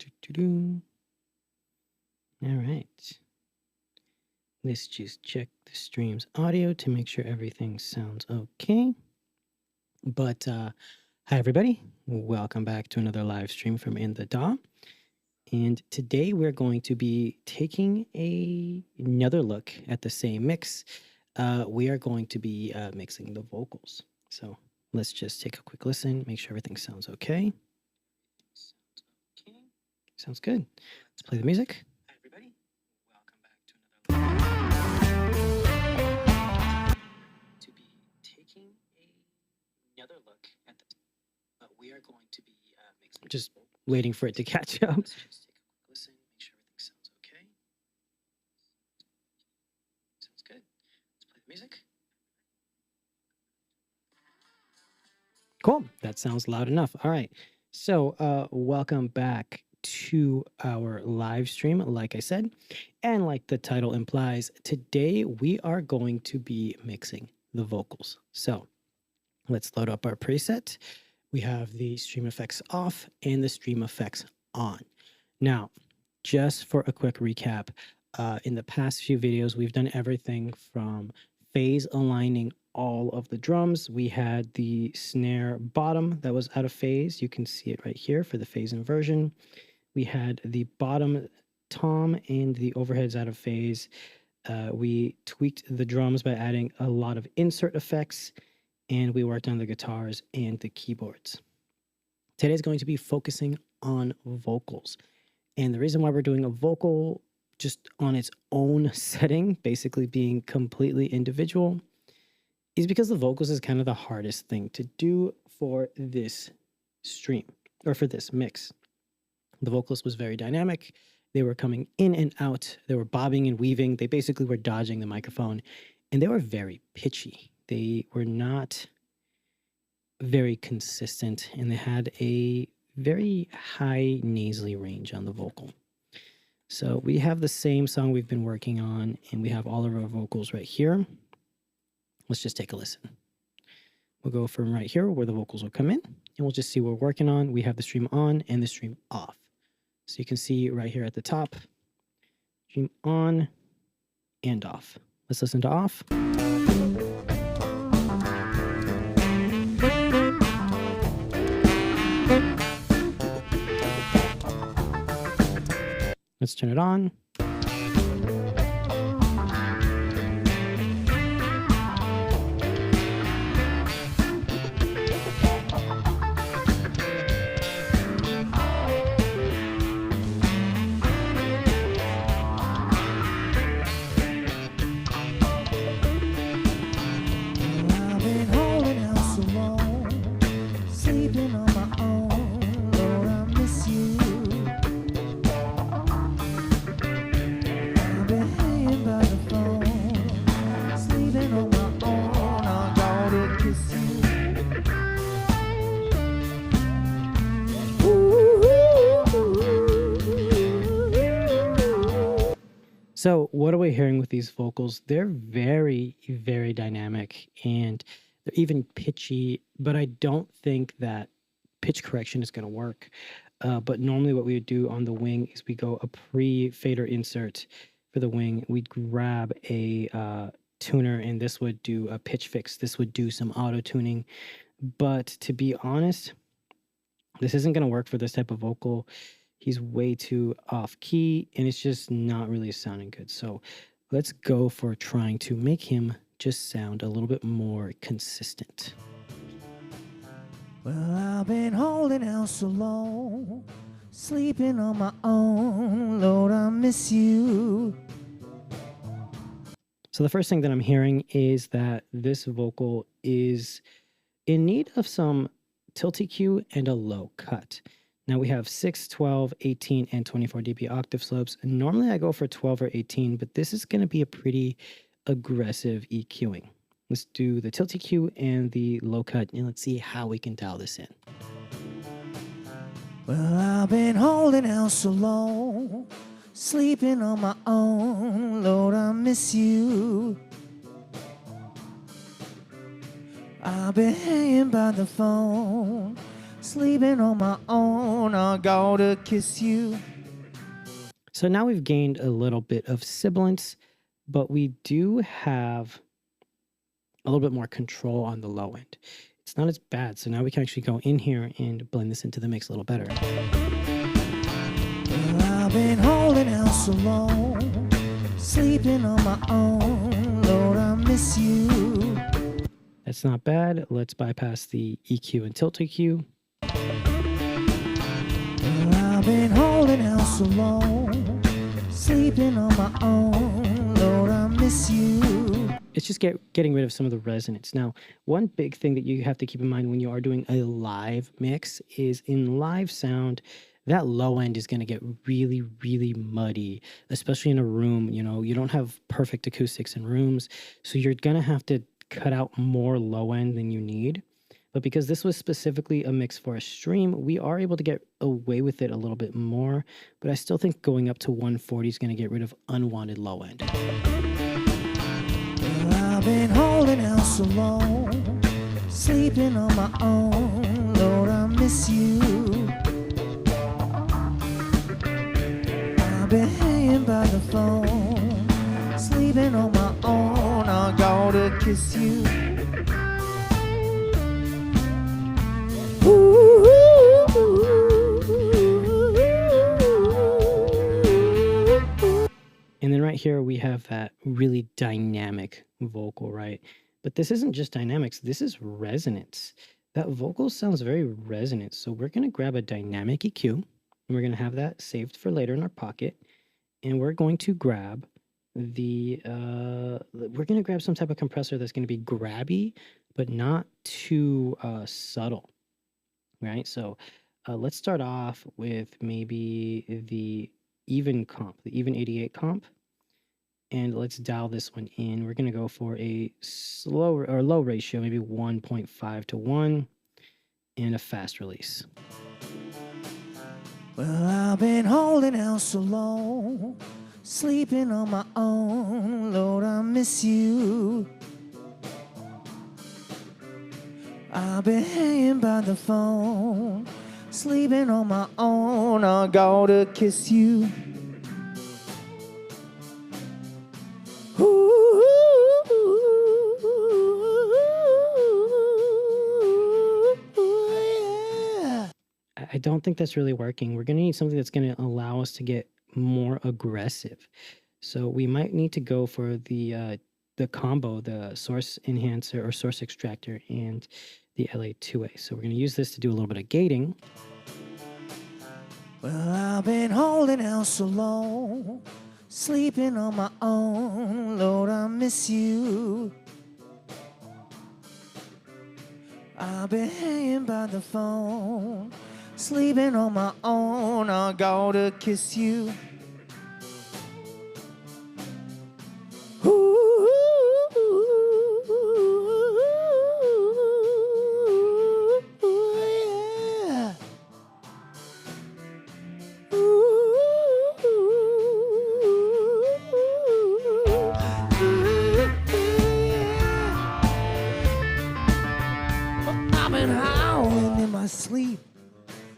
All right. Let's just check the stream's audio to make sure everything sounds okay. But hi, everybody. Welcome back to another live stream from In the DAW. And today we're going to be taking another look at the same mix. We are going to be mixing the vocals. So let's just take a quick listen, make sure everything sounds okay. Sounds good. Let's play the music. Hi, everybody. Welcome back to another to be taking another look at the. We are going to be mixing. Just waiting for it to catch up. Let's just take a quick listen, make sure everything sounds okay. Sounds good. Let's play the music. Cool. That sounds loud enough. All right. So welcome back to our live stream, like I said, and like the title implies, today we are going to be mixing the vocals. So let's load up our preset. We have the stream effects off and the stream effects on. Now, just for a quick recap, in the past few videos, we've done everything from phase aligning all of the drums. We had the snare bottom that was out of phase. You can see it right here for the phase inversion. We had the bottom tom and the overheads out of phase. We tweaked the drums by adding a lot of insert effects, and we worked on the guitars and the keyboards. Today's going to be focusing on vocals. And the reason why we're doing a vocal just on its own setting, basically being completely individual, is because the vocals is kind of the hardest thing to do for this stream, or for this mix. The vocals was very dynamic. They were coming in and out. They were bobbing and weaving. They basically were dodging the microphone, and they were very pitchy. They were not very consistent, and they had a very high nasally range on the vocal. So we have the same song we've been working on, and we have all of our vocals right here. Let's just take a listen. We'll go from right here where the vocals will come in, and we'll just see what we're working on. We have the stream on and the stream off. So you can see right here at the top, stream on and off. Let's listen to off. Let's turn it on. So what are we hearing with these vocals? They're very, very dynamic, and they're even pitchy, but I don't think that pitch correction is going to work. But normally what we would do on the wing is we go a pre-fader insert for the wing. We'd grab a tuner, and this would do a pitch fix. This would do some auto-tuning. But to be honest, this isn't going to work for this type of vocal. He's way too off key, and it's just not really sounding good. So let's go for trying to make him just sound a little bit more consistent. Well, I've been holding out so long, sleeping on my own. Lord, I miss you. So the first thing that I'm hearing is that this vocal is in need of some tilt EQ and a low cut. Now we have 6, 12, 18, and 24 dB octave slopes. And normally I go for 12 or 18, but this is going to be a pretty aggressive EQing. Let's do the tilt EQ and the low cut, and let's see how we can dial this in. Well, I've been holding out so long, sleeping on my own. Lord, I miss you. I've been hanging by the phone, sleeping on my own. I gotta kiss you. So now we've gained a little bit of sibilance, but we do have a little bit more control on the low end. It's not as bad. So now we can actually go in here and blend this into the mix a little better. Well, I've been holding out so long, sleeping on my own. Lord, I miss you. That's not bad. Let's bypass the EQ and tilt EQ. Well, I've been holding out so long, sleeping on my own. Lord, I miss you. It's just getting rid of some of the resonance. Now, one big thing that you have to keep in mind when you are doing a live mix is in live sound, that low end is going to get really, really muddy, especially in a room. You know, you don't have perfect acoustics in rooms, so you're going to have to cut out more low end than you need. But because this was specifically a mix for a stream, we are able to get away with it a little bit more. But I still think going up to 140 is going to get rid of unwanted low end. Well, I've been holding out so long, sleeping on my own. Lord, I miss you. I've been hanging by the phone, sleeping on my own. I gotta kiss you. And then right here, we have that really dynamic vocal, right? But this isn't just dynamics, this is resonance. That vocal sounds very resonant. So we're going to grab a dynamic EQ, and we're going to have that saved for later in our pocket. And we're going to grab some type of compressor that's going to be grabby, but not too subtle, right? So let's start off with maybe the even 88 comp. And let's dial this one in. We're going to go for a slow or low ratio, maybe 1.5 to 1, and a fast release. Well, I've been holding out so long, sleeping on my own. Lord, I miss you. I've been hanging by the phone, sleeping on my own. I gotta kiss you. I don't think that's really working. We're going to need something that's going to allow us to get more aggressive. So we might need to go for the combo, the source enhancer or source extractor and the LA2A. So we're going to use this to do a little bit of gating. Well, I've been holding out so long, sleeping on my own. Lord, I miss you. I've been hanging by the phone, sleeping on my own. I gotta kiss you. I've been howling in my sleep,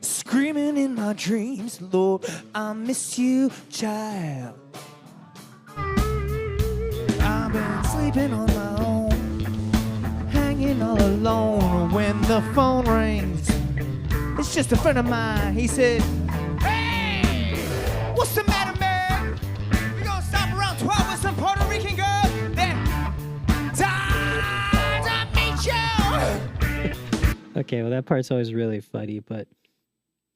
screaming in my dreams. Lord, I miss you, child. I've been sleeping on my own, hanging all alone. When the phone rings, it's just a friend of mine. He said, "Hey, what's the matter, man? We gonna stop around 12 with some Puerto Rican girl? Then time to meet you." Okay, well, that part's always really funny, but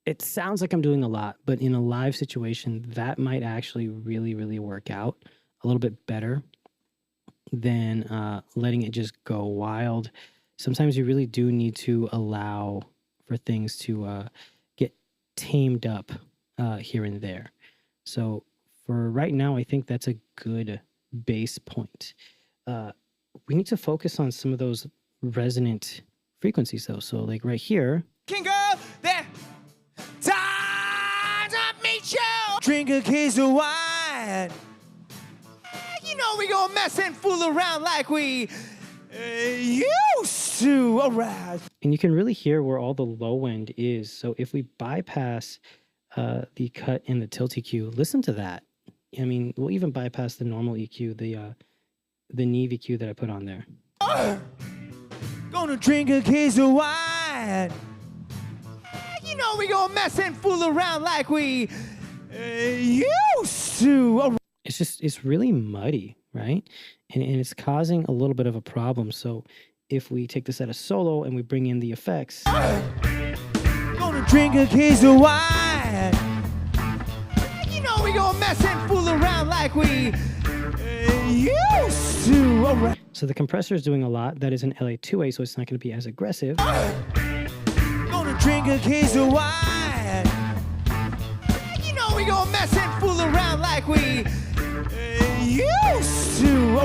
it sounds like I'm doing a lot. But in a live situation, that might actually really, really work out a little bit better than letting it just go wild. Sometimes you really do need to allow for things to get tamed up here and there. So for right now, I think that's a good base point. We need to focus on some of those resonant frequencies though. So like right here. King girl, there. Time to meet you. Drink a case of wine. You know we gonna mess and fool around like we used to arise. And you can really hear where all the low end is. So if we bypass the cut in the tilt EQ, listen to that. I mean, we'll even bypass the normal EQ, the Neve EQ that I put on there. Gonna drink a case of wine. You know we gonna mess and fool around like we used to. It's really muddy, right? And it's causing a little bit of a problem. So if we take this at a solo and we bring in the effects. Gonna drink a case of wine. You know we gonna mess and fool around like we used to. So the compressor is doing a lot. That is an LA2A, so it's not going to be as aggressive. Gonna drink a case of wine. You know we gonna mess and fool around like we used to.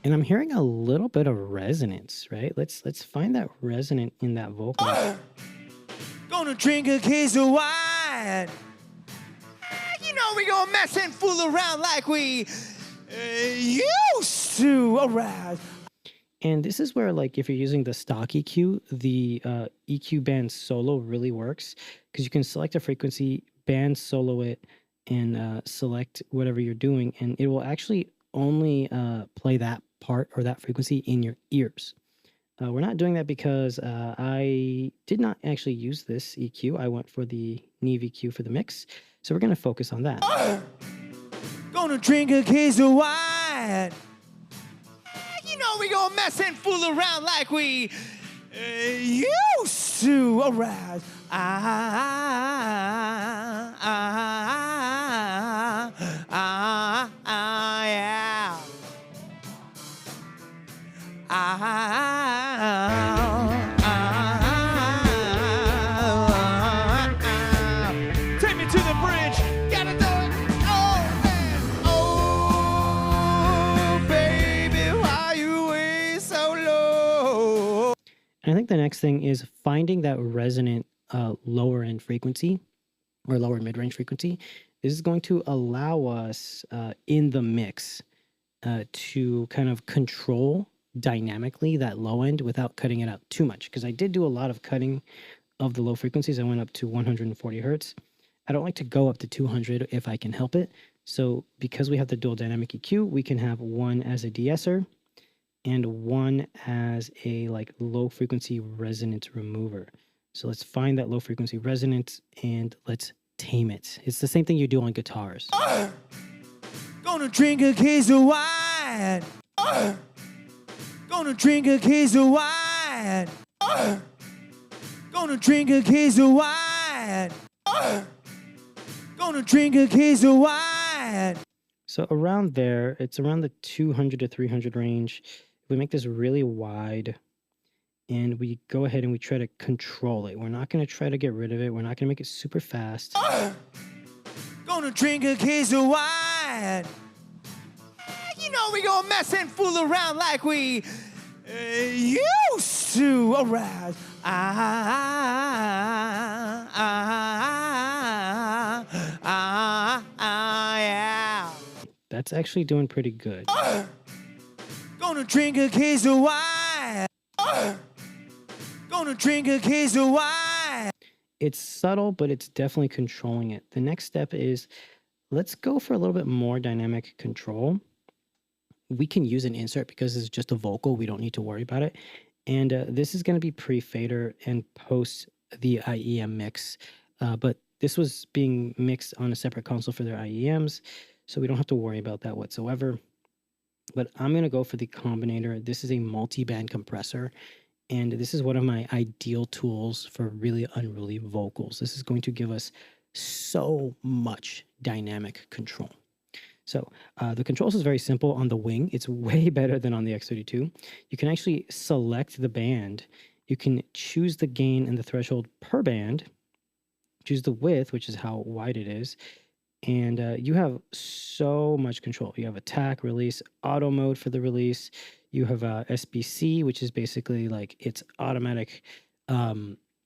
And I'm hearing a little bit of resonance, right? Let's find that resonant in that vocal. Gonna drink a case of wine. You know we gonna mess and fool around like we used to. And this is where, like, if you're using the stock EQ, the EQ band solo really works, because you can select a frequency, band solo it, and select whatever you're doing, and it will actually only play that part or that frequency in your ears. We're not doing that because I did not actually use this EQ. I went for the Neve EQ for the mix, so we're going to focus on that. Gonna drink a case of wine. You know we gonna mess and fool around like we used to. Take me to the bridge. Gotta do it. And I think the next thing is finding that resonant lower end frequency or lower mid-range frequency. This is going to allow us in the mix to kind of control dynamically that low end without cutting it out too much. Because I did do a lot of cutting of the low frequencies. I went up to 140 hertz. I don't like to go up to 200 if I can help it. So because we have the dual dynamic EQ, we can have one as a de-esser and one as a like low frequency resonance remover. So let's find that low frequency resonance and let's tame it. It's the same thing you do on guitars. Gonna drink a case of wine. Gonna drink a case of wine. Gonna drink a case of wine. Gonna drink a case of wine. So around there, it's around the 200 to 300 range. We make this really wide and we go ahead and we try to control it. We're not going to try to get rid of it. We're not going to make it super fast. Gonna drink a case of wine. You know we gonna mess and fool around like we used to. Yeah. That's actually doing pretty good. Gonna drink a case of wine. Gonna drink a case of wine. It's subtle, but it's definitely controlling it. The next step is let's go for a little bit more dynamic control. We can use an insert because it's just a vocal. We don't need to worry about it. And this is going to be pre-fader and post the IEM mix. But this was being mixed on a separate console for their IEMs, so we don't have to worry about that whatsoever. But I'm going to go for the combinator. This is a multi-band compressor, and this is one of my ideal tools for really unruly vocals. This is going to give us so much dynamic control. So the controls is very simple on the Wing. It's way better than on the X32. You can actually select the band. You can choose the gain and the threshold per band, choose the width, which is how wide it is, and you have so much control. You have attack, release, auto mode for the release. You have SBC, which is basically like it's automatic,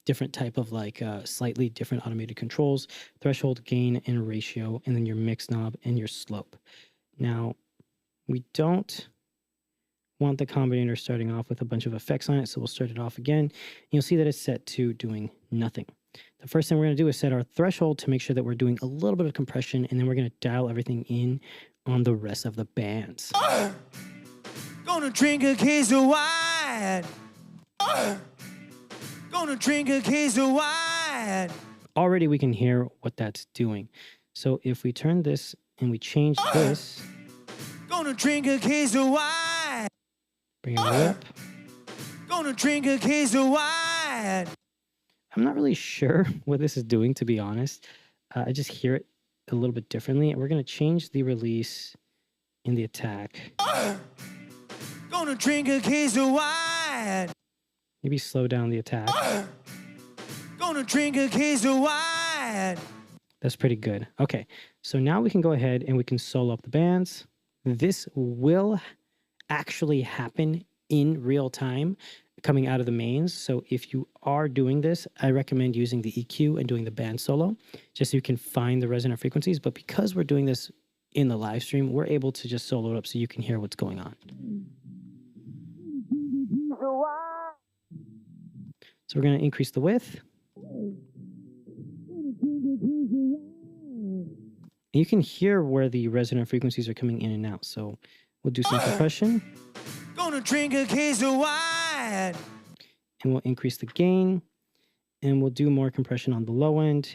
different type of like slightly different automated controls, threshold, gain, and ratio, and then your mix knob and your slope. Now, we don't want the combinator starting off with a bunch of effects on it. So we'll start it off again. And you'll see that it's set to doing nothing. The first thing we're going to do is set our threshold to make sure that we're doing a little bit of compression, and then we're going to dial everything in on the rest of the bands. Gonna drink a case of wine. Gonna drink a case of wine. Already we can hear what that's doing. So if we turn this and we change this, gonna drink a case of wine. bring it up. Gonna drink a case of wine. I'm not really sure what this is doing, to be honest. I just hear it a little bit differently. We're going to change the release in the attack. Gonna drink a case of wine. Maybe slow down the attack. Gonna drink a case of wine. That's pretty good. Okay, so now we can go ahead and we can solo up the bands. This will actually happen in real time coming out of the mains. So if you are doing this, I recommend using the EQ and doing the band solo, just so you can find the resonant frequencies. But because we're doing this in the live stream, we're able to just solo it up so you can hear what's going on. So we're going to increase the width. And you can hear where the resonant frequencies are coming in and out. So we'll do some compression. Gonna drink a case of wine. And we'll increase the gain. And we'll do more compression on the low end.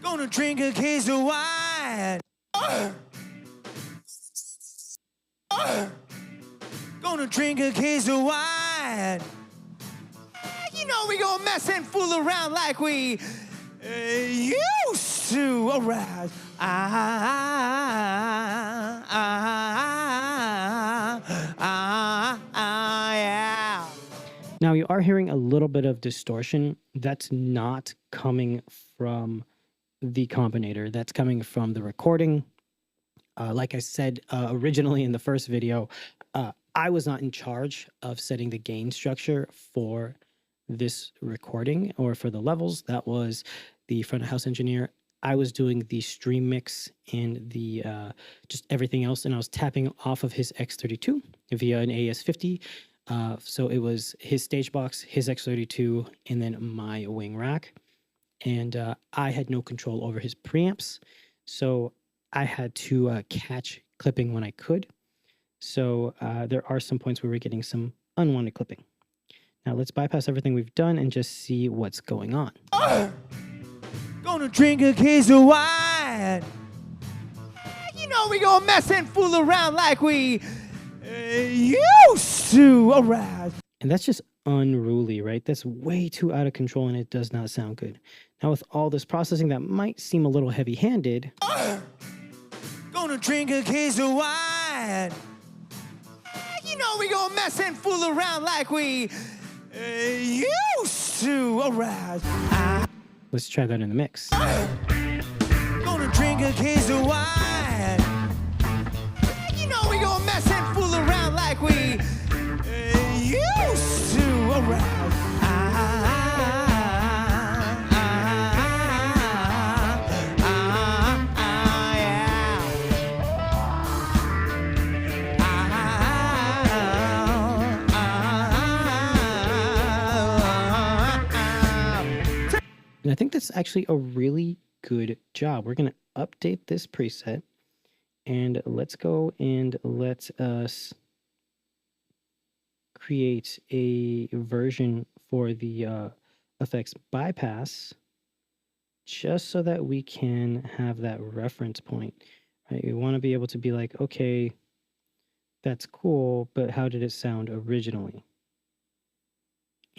Gonna drink a case of wine. Gonna drink a case of wine. You know we gonna mess and fool around like we used to. Alright. Yeah. Now you are hearing a little bit of distortion. That's not coming from the combinator. That's coming from the recording. Like I said originally in the first video, I was not in charge of setting the gain structure for this recording or for the levels. That was the front of house engineer. I was doing the stream mix and the just everything else, and I was tapping off of his X32 via an AS50. So it was his stage box, his X32, and then my wing rack. And I had no control over his preamps, so I had to catch clipping when I could. So there are some points where we're getting some unwanted clipping. Now let's bypass everything we've done and just see what's going on. Gonna drink a case of wine. You know we gonna mess and fool around like we used to. Alright. And that's just unruly, right? That's way too out of control, and it does not sound good. Now with all this processing that might seem a little heavy-handed, gonna drink a case of wine. You know we gonna mess and fool around like we used to. Alright. let's try that in the mix. Gonna drink a case of wine. You know we gonna mess and fool around like we used to. Alright. And I think that's actually a really good job. We're going to update this preset, and let's go and let us create a version for the effects bypass, just so that we can have that reference point. Right? We want to be able to be like, okay, that's cool, but how did it sound originally?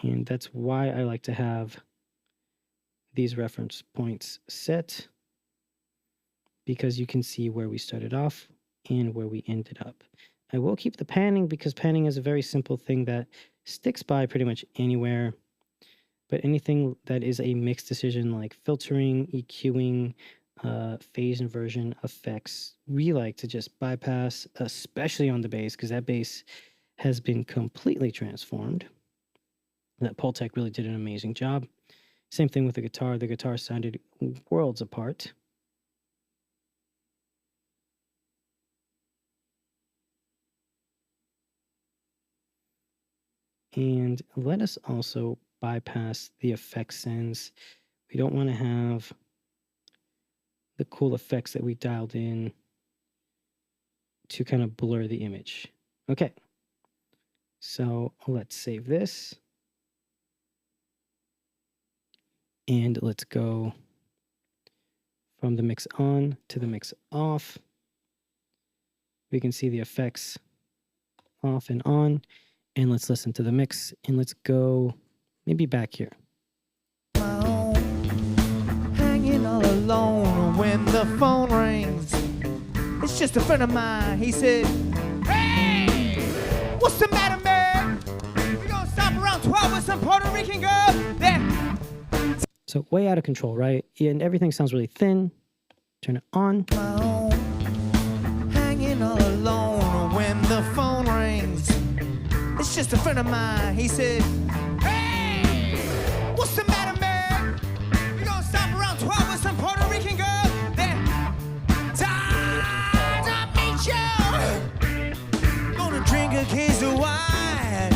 And that's why I like to have these reference points set, because you can see where we started off and where we ended up. I will keep the panning, because panning is a very simple thing that sticks by pretty much anywhere. But anything that is a mixed decision like filtering, EQing, phase inversion, effects, we like to just bypass, especially on the bass, because that bass has been completely transformed. That Pultec really did an amazing job. Same thing with the guitar. The guitar sounded worlds apart. And let us also bypass the effect sends. We don't want to have the cool effects that we dialed in to kind of blur the image. Okay, so let's save this. And let's go from the mix on to the mix off. We can see the effects off and on. And let's listen to the mix. And let's go maybe back here. Hanging all alone when the phone rings. It's just a friend of mine. He said, "Hey, what's the matter, man? We gonna stop around 12 with some Puerto Rican girl?" Then, so way out of control, right? And everything sounds really thin. Turn it on. Hanging all alone when the phone rings. It's just a friend of mine. He said, "Hey, what's the matter, man? We gonna stop around 12 with some Puerto Rican girl?" Then, time to meet you. Gonna drink a case of wine.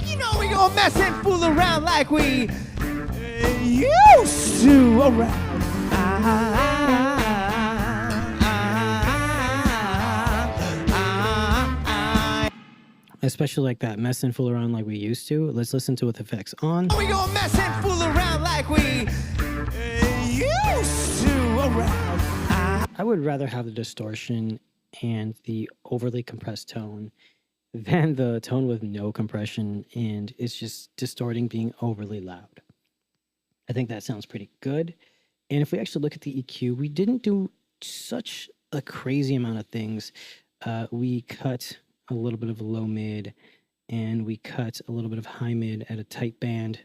You know we gonna mess and fool around like we used to around. Especially like that, mess and fool around like we used to. Let's listen to it with effects on. We gonna mess and fool around like we used to around. I would rather have the distortion and the overly compressed tone than the tone with no compression and it's just distorting, being overly loud. I think that sounds pretty good. And if we actually look at the EQ, we didn't do such a crazy amount of things. We cut a little bit of low mid and we cut a little bit of high mid at a tight band.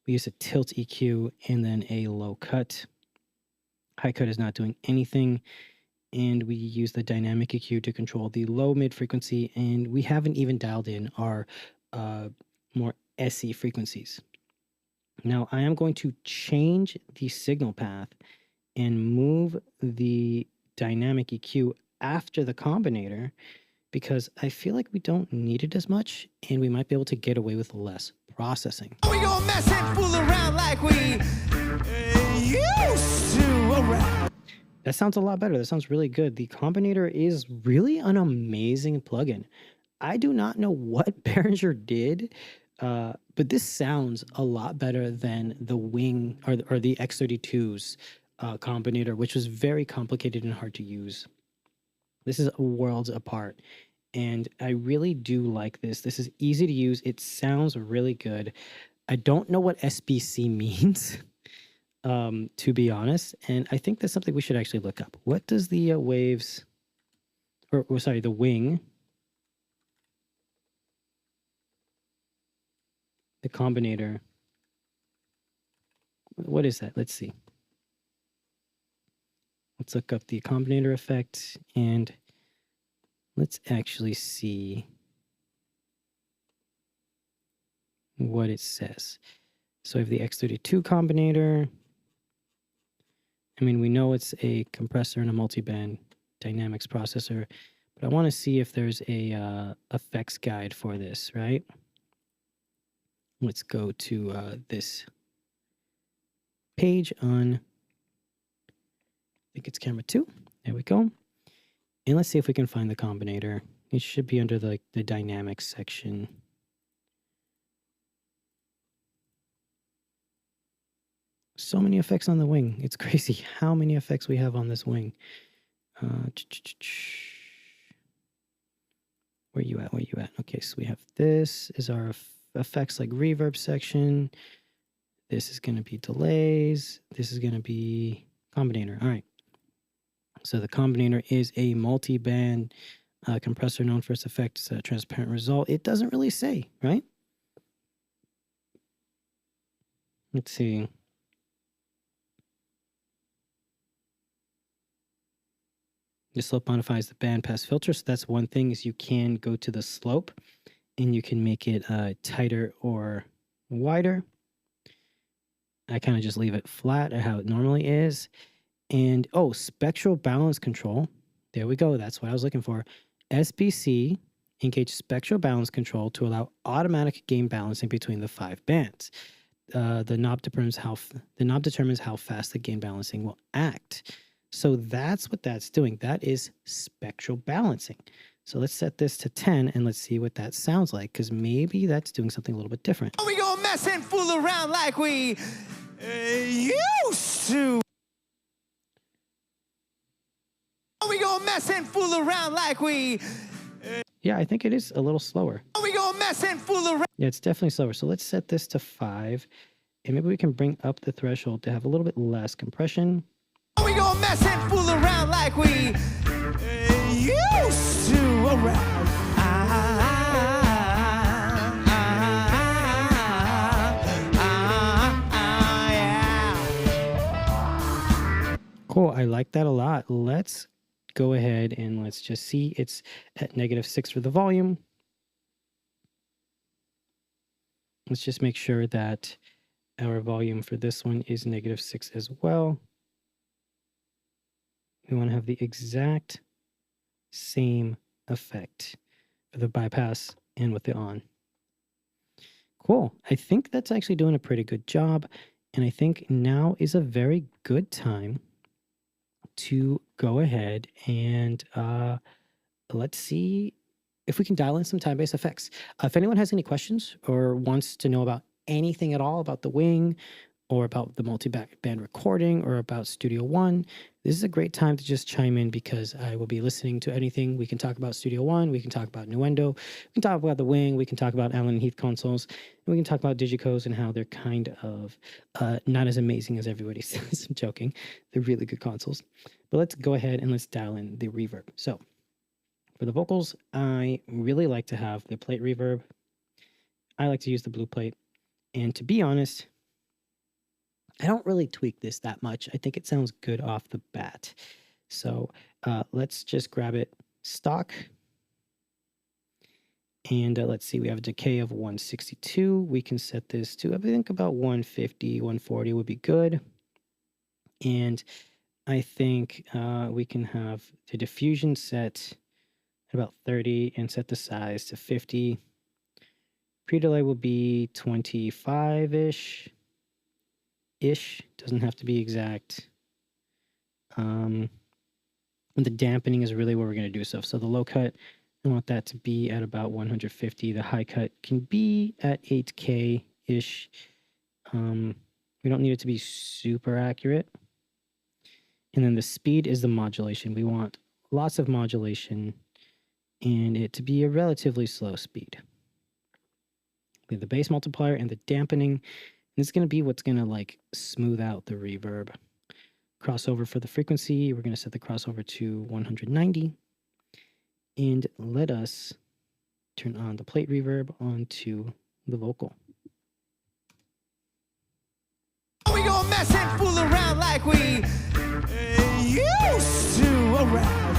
We used a tilt EQ and then a low cut. High cut is not doing anything. And we use the dynamic EQ to control the low mid frequency. And we haven't even dialed in our more SE frequencies. Now I am going to change the signal path and move the dynamic EQ after the combinator because I feel like we don't need it as much and we might be able to get away with less processing. We gonna mess and fool around like we used to around. That sounds a lot better. That sounds really good. The combinator is really an amazing plugin. I do not know what Behringer did, but this sounds a lot better than the Wing or the X32's combinator, which was very complicated and hard to use. This is worlds apart, and I really do like this. This is easy to use. It sounds really good. I don't know what SBC means, to be honest, and I think that's something we should actually look up. What does the waves, or sorry, the Wing, the combinator, what is that? Let's see. Let's look up the combinator effect and let's actually see what it says. So we have the X32 combinator. I mean, we know it's a compressor and a multiband dynamics processor, but I want to see if there's a effects guide for this, right? Let's go to this page on, I think it's camera 2. There we go. And let's see if we can find the combinator. It should be under the dynamics section. So many effects on the Wing. It's crazy how many effects we have on this Wing. Where you at? Where you at? Okay, so we have this is our effects like reverb section. This is going to be delays. This is going to be combinator. All right. So the combinator is a multi-band compressor known for its effect. It's a transparent result. It doesn't really say, right? Let's see. The slope modifies the bandpass filter. So that's one thing, is you can go to the slope and you can make it tighter or wider. I kind of just leave it flat at how it normally is. And oh, spectral balance control. There we go. That's what I was looking for. SBC Engage spectral balance control to allow automatic gain balancing between the 5 bands. The knob determines how fast the gain balancing will act. So that's what that's doing. That is spectral balancing. So let's set this to 10 and let's see what that sounds like, because maybe that's doing something a little bit different. We gonna mess and fool around like we used to. We gonna mess and fool around like we. Yeah, I think it is a little slower. We gonna mess and fool around. Yeah, it's definitely slower. So let's set this to 5, and maybe we can bring up the threshold to have a little bit less compression. We gonna mess and fool around like we used to. Around. Yeah. Cool, I like that a lot. Let's go ahead and let's just see. It's at -6 for the volume. Let's just make sure that our volume for this one is -6 as well. We want to have the exact same effect for the bypass and with the on. Cool. I think that's actually doing a pretty good job. And I think now is a very good time to go ahead and let's see if we can dial in some time-based effects. If anyone has any questions or wants to know about anything at all about the Wing or about the multi-band recording or about Studio One, this is a great time to just chime in, because I will be listening to anything. We can talk about Studio One, we can talk about Nuendo, we can talk about the Wing, we can talk about Allen and Heath consoles, and we can talk about Digicos and how they're kind of not as amazing as everybody says. I'm joking. They're really good consoles. But let's go ahead and let's dial in the reverb. So for the vocals, I really like to have the plate reverb. I like to use the blue plate. And to be honest, I don't really tweak this that much. I think it sounds good off the bat. So let's just grab it stock. And let's see, we have a decay of 162. We can set this to, I think, about 150, 140 would be good. And I think we can have the diffusion set at about 30 and set the size to 50. Pre-delay will be 25-ish. Doesn't have to be exact. And the dampening is really what we're going to do. So the low cut, I want that to be at about 150. The high cut can be at 8K-ish. We don't need it to be super accurate. And then the speed is the modulation. We want lots of modulation and it to be a relatively slow speed. We have the bass multiplier and the dampening. And it's going to be what's going to like smooth out the reverb. Crossover for the frequency, we're going to set the crossover to 190. And let us turn on the plate reverb onto the vocal. We gonna mess and fool around like we used to. Around.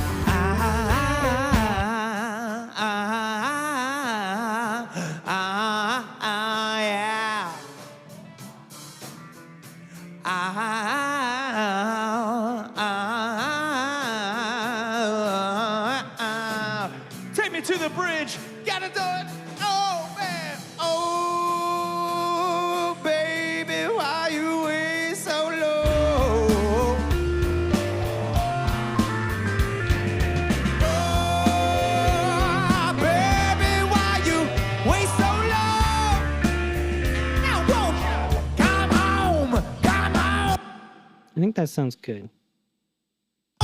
Take me to the bridge, gotta do it. Oh man, oh baby, why you way so low? Oh baby, why you way so low? Now won't you come home, come home? I think that sounds good.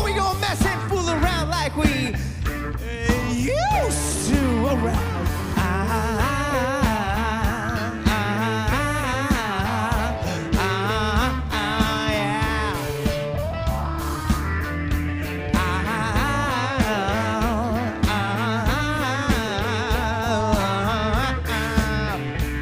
We gonna mess and fool around like we used to. Around.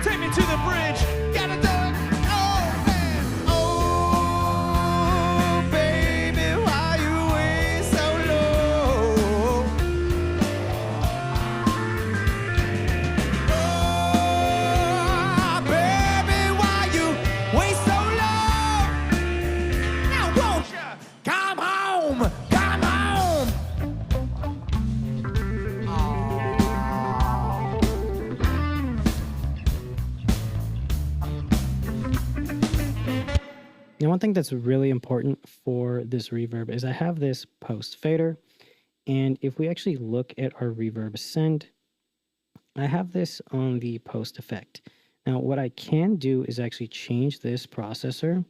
Take me to the bridge, gotta do it. Oh man, oh baby, why you way so low? Now, one thing that's really important for this reverb is I have this post fader. And if we actually look at our reverb send, I have this on the post effect. Now, what I can do is actually change this processor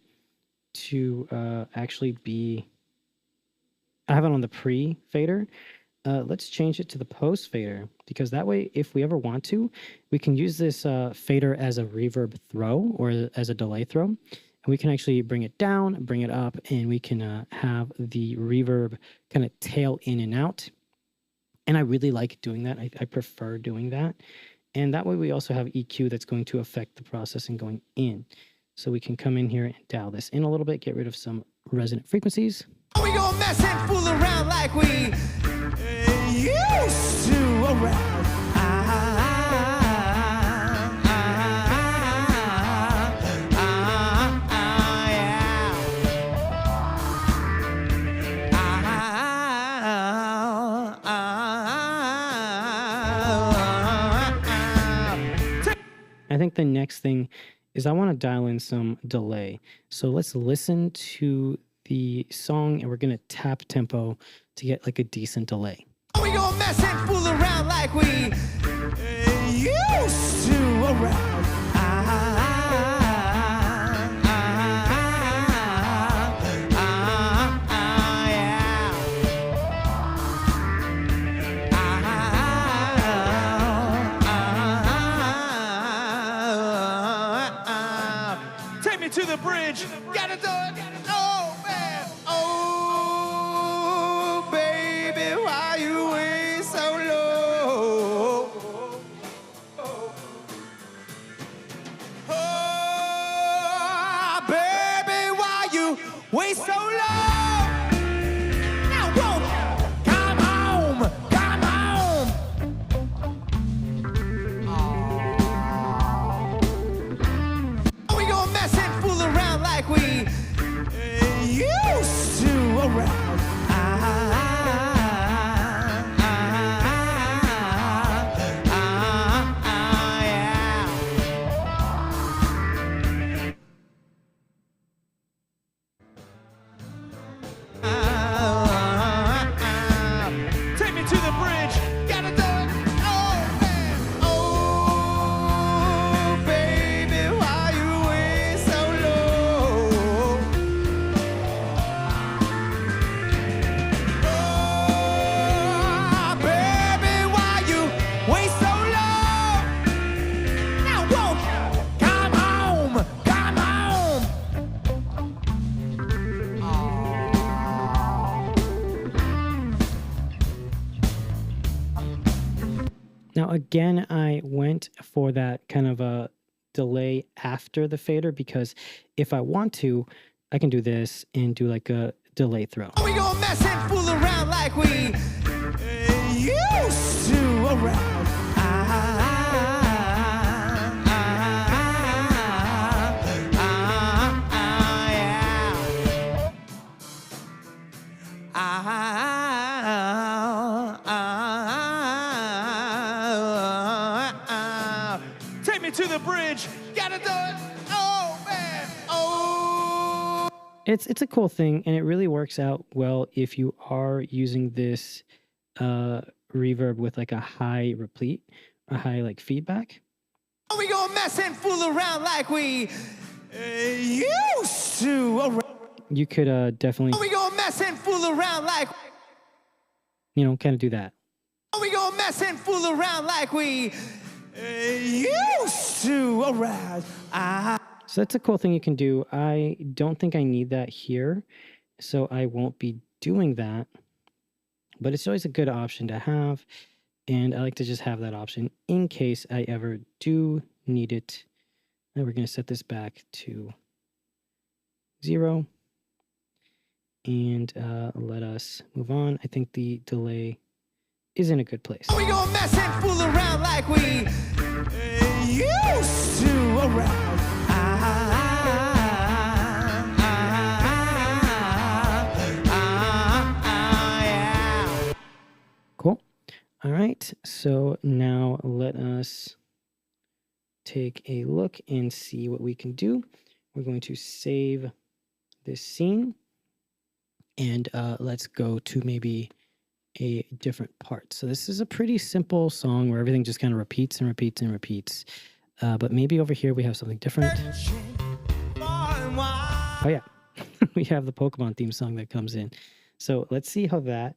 to actually be, I have it on the pre fader. Let's change it to the post fader, because that way, if we ever want to, we can use this fader as a reverb throw or as a delay throw. And we can actually bring it down, bring it up, and we can have the reverb kind of tail in and out. And I really like doing that. I prefer doing that. And that way we also have EQ that's going to affect the processing going in. So we can come in here and dial this in a little bit, get rid of some resonant frequencies. We gonna mess and fool around like we used to around. I think the next thing is I want to dial in some delay. So let's listen to the song and we're going to tap tempo to get like a decent delay. We gonna mess and fool around like we used to around. Take me to the bridge. Gotta do it. Oh man. Oh baby, why you way so low? Oh baby, why you way so low? Now won't you come home, come home. We gon' mess and fool around like we used to around. Take me to the bridge. Gotta do it. Oh man. Oh baby, why you way so low? Oh baby, why you way so low? Now won't you come home, come home. Now, again, I went for that kind of a delay after the fader, because if I want to, I can do this and do like a delay throw. We gon' mess and fool around like we used to around. Take me to the bridge. Gotta do it. Oh man. Oh. It's a cool thing, and it really works out well if you are using this reverb with like a high replete, a high like feedback. We gon' mess and fool around like we used to around. You could definitely, We gon' mess and fool around like. kind of do that. We gon' mess and fool around like we used to around. So that's a cool thing you can do. I don't think I need that here, so I won't be doing that. But it's always a good option to have, and I like to just have that option in case I ever do need it. And we're going to set this back to 0, and let us move on. I think the delay is in a good place. We gon' mess and fool around like we used to around. Cool. All right, so now let us take a look and see what we can do. We're going to save this scene, and let's go to maybe a different part. So this is a pretty simple song where everything just kind of repeats and repeats and repeats. But maybe over here we have something different. Oh yeah, we have the Pokemon theme song that comes in. So let's see how that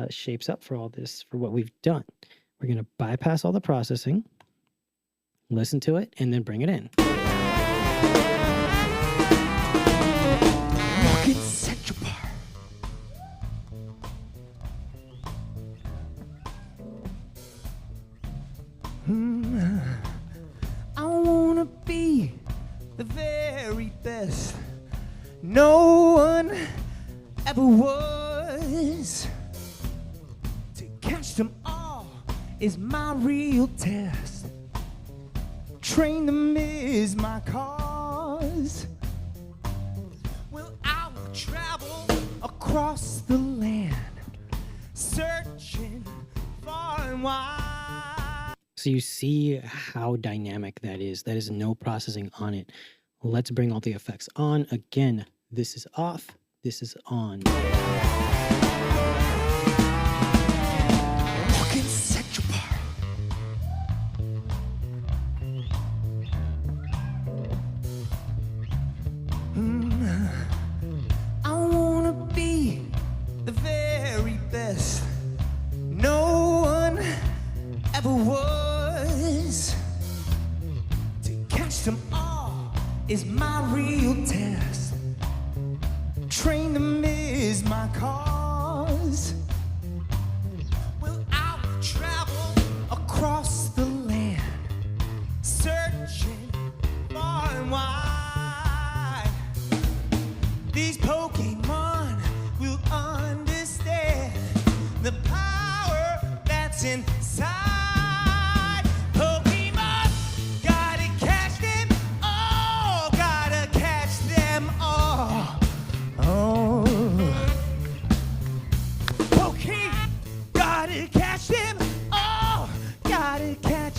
shapes up for all this, for what we've done. We're going to bypass all the processing, listen to it, and then bring it in. I wanna be the very best. No one ever was. To catch them all is my real test. Train them is my cause. Well, I will travel across the land, searching far and wide. So you see how dynamic that is. That is no processing on it. Let's bring all the effects on. Again, this is off, this is on. I wanna be the very best. No one ever was. To catch them all is my real test. Train them is my cause. Well, I will travel across the land, searching far and wide. These Pokemon will understand the power that's inside. Pokemon, gotta catch them all, gotta catch them all. Oh, Pokemon, gotta catch them all, gotta catch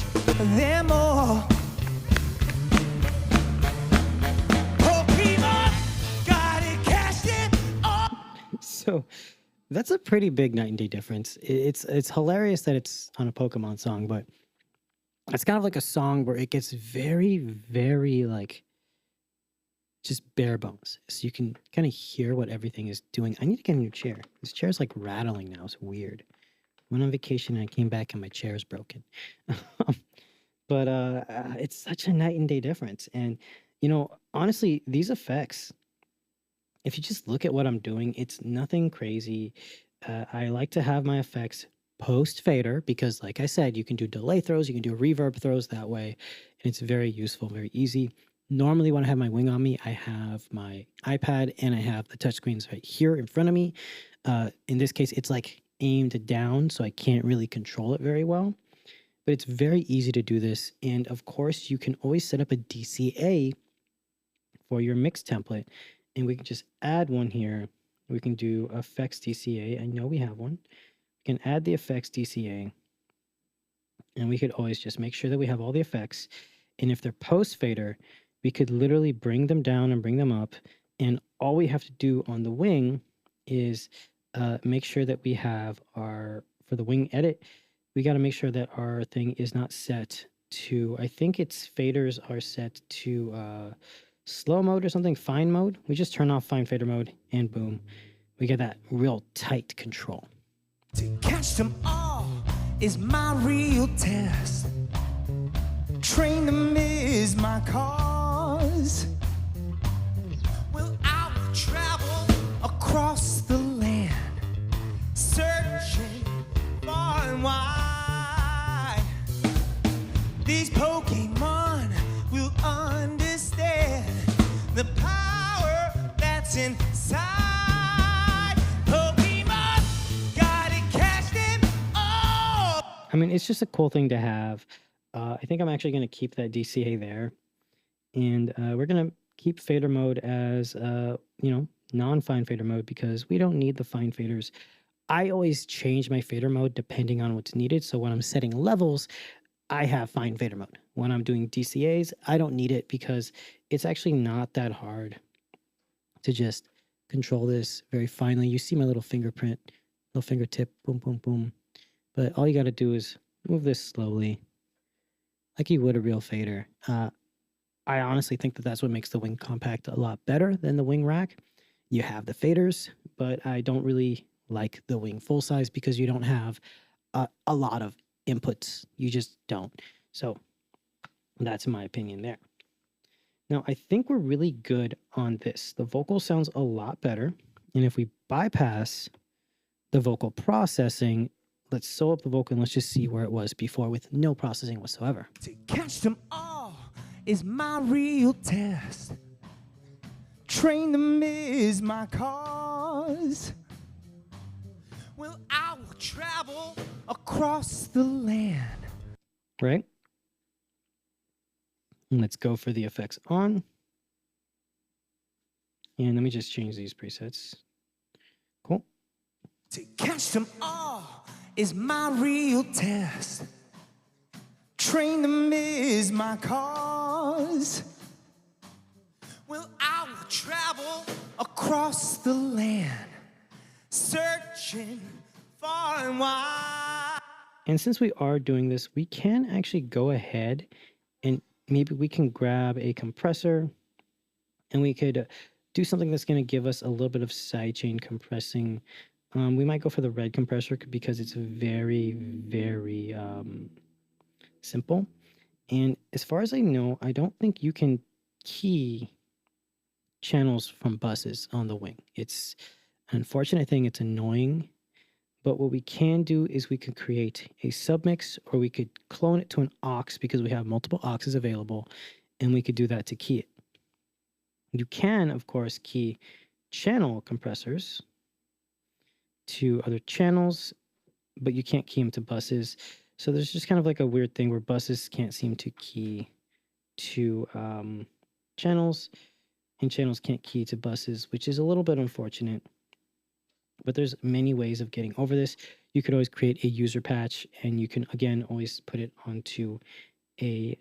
them all. So that's a pretty big night and day difference. It's hilarious that it's on a Pokemon song, but it's kind of like a song where it gets very, very like just bare bones. So you can kind of hear what everything is doing. I need to get a new chair. This chair is like rattling now. It's weird. Went on vacation and I came back and my chair is broken. But it's such a night and day difference. And, you know, honestly, these effects, if you just look at what I'm doing, it's nothing crazy. I like to have my effects post fader because, like I said, you can do delay throws, you can do reverb throws that way, and it's very useful, very easy. Normally when I have my wing on me, I have my iPad and I have the touchscreens right here in front of me. In this case, it's like aimed down, so I can't really control it very well. But it's very easy to do this. And of course, you can always set up a DCA for your mix template. And we can just add one here. We can do effects DCA. I know we have one. We can add the effects DCA. And we could always just make sure that we have all the effects. And if they're post fader, we could literally bring them down and bring them up. And all we have to do on the wing is make sure that we have our, for the wing edit, we got to make sure that our thing is not set to, I think its faders are set to slow mode or something, fine mode. We just turn off fine fader mode and boom, we get that real tight control. To catch them all is my real test. Train them is my cause. Well, I will travel across the land, searching far and wide. These Pokemon will understand the power that's inside. Pokemon, gotta catch them all. I mean, it's just a cool thing to have. I think I'm actually going to keep that DCA there. And we're going to keep fader mode as, non-fine fader mode because we don't need the fine faders. I always change my fader mode depending on what's needed. So when I'm setting levels, I have fine fader mode. When I'm doing DCAs, I don't need it because it's actually not that hard to just control this very finely. You see my little fingerprint, little fingertip, boom, boom, boom. But all you got to do is move this slowly, like you would a real fader. I honestly think that that's what makes the Wing Compact a lot better than the Wing Rack. You have the faders, but I don't really like the Wing full size because you don't have a lot of inputs. You just don't. So that's my opinion there. Now, I think we're really good on this. The vocal sounds a lot better. And if we bypass the vocal processing, let's sew up the vocal and let's just see where it was before with no processing whatsoever. To catch them all is my real test. Train them is my cause. Well, I will travel across the land. Right? And let's go for the effects on. And let me just change these presets. Cool. To catch them all is my real test. Train them is my cause. Well, I will travel across the land, searching far and wide. And since we are doing this, we can actually go ahead and maybe we can grab a compressor and we could do something that's going to give us a little bit of sidechain compressing. We might go for the red compressor because it's very, very simple. And as far as I know, I don't think you can key channels from buses on the Wing. It's an unfortunate thing. It's annoying. But what we can do is we can create a submix, or we could clone it to an aux because we have multiple auxes available, and we could do that to key it. You can, of course, key channel compressors to other channels, but you can't key them to buses. So there's just kind of like a weird thing where buses can't seem to key to channels, and channels can't key to buses, which is a little bit unfortunate. But there's many ways of getting over this. You could always create a user patch, and you can, again, always put it onto a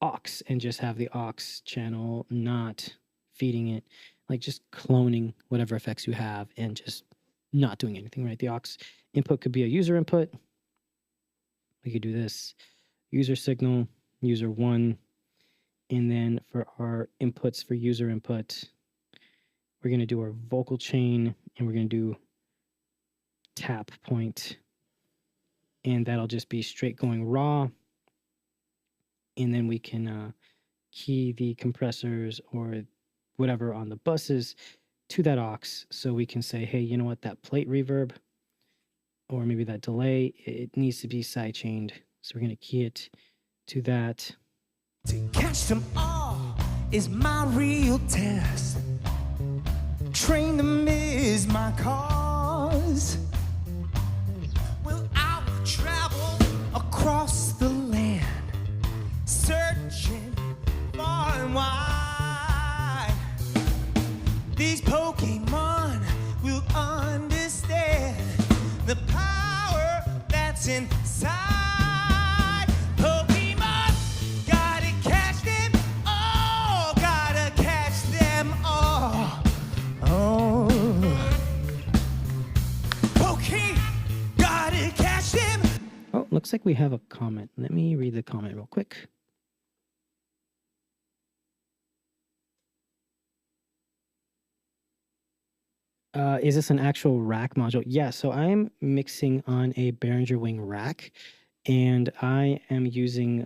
aux and just have the aux channel not feeding it, like just cloning whatever effects you have and just not doing anything, right? The aux input could be a user input. We could do this, user signal, user 1, and then for our inputs for user input, we're going to do our vocal chain, and we're going to do tap point, and that'll just be straight going raw. And then we can key the compressors or whatever on the buses to that aux, so we can say, hey, you know what, that plate reverb or maybe that delay, it needs to be sidechained. So we're going to key it to that. To catch them all is my real test. Train them is my cause. Well, I will travel across the land, searching far and wide. These Pokemon will understand the power that's inside. Pokemon, gotta catch them all, gotta catch them all. Oh, okay, gotta catch them. Oh, looks like we have a comment. Let me read the comment real quick. Is this an actual rack module? Yeah, so I am mixing on a Behringer Wing Rack, and I am using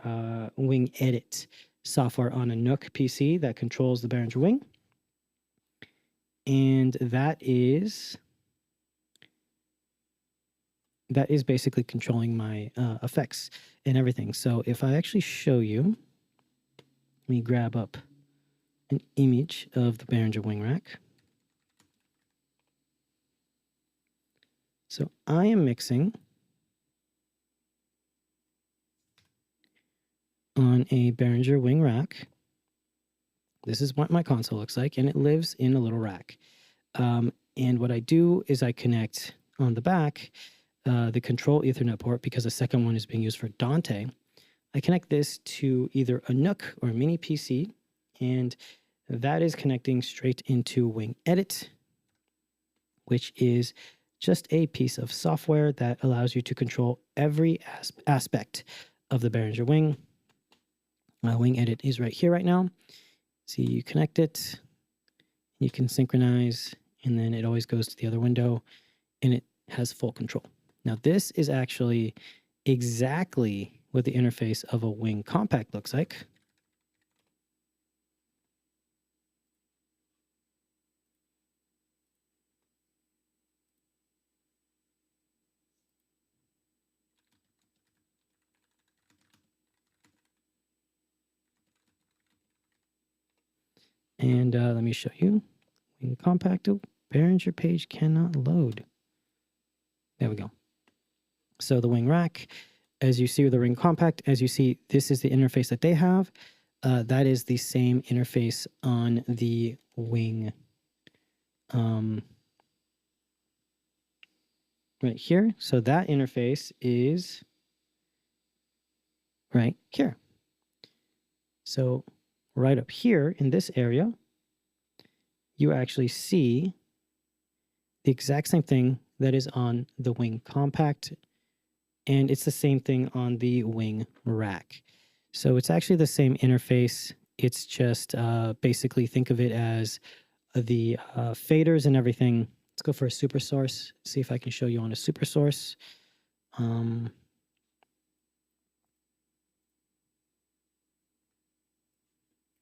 Wing Edit software on a Nook PC that controls the Behringer Wing. And that is basically controlling my effects and everything. So if I actually show you, let me grab up an image of the Behringer Wing Rack. So I am mixing on a Behringer Wing Rack. This is what my console looks like, and it lives in a little rack. And what I do is I connect on the back the control Ethernet port, because the second one is being used for Dante. I connect this to either a Nook or a mini PC, and that is connecting straight into Wing Edit, which is just a piece of software that allows you to control every aspect of the Behringer wing. Wing Edit is right here right now. See, you connect it, you can synchronize, and then it always goes to the other window, and it has full control. Now, this is actually exactly what the interface of a Wing Compact looks like. And let me show you. Wing Compact. Oh, Behringer page cannot load. There we go. So the Wing Rack, as you see with the Wing Compact, as you see, this is the interface that they have. That is the same interface on the Wing right here. So that interface is right here. So right up here in this area, you actually see the exact same thing that is on the Wing Compact, and it's the same thing on the Wing Rack. So it's actually the same interface. It's just basically think of it as the faders and everything. Let's go for a super source, see if I can show you on a super source.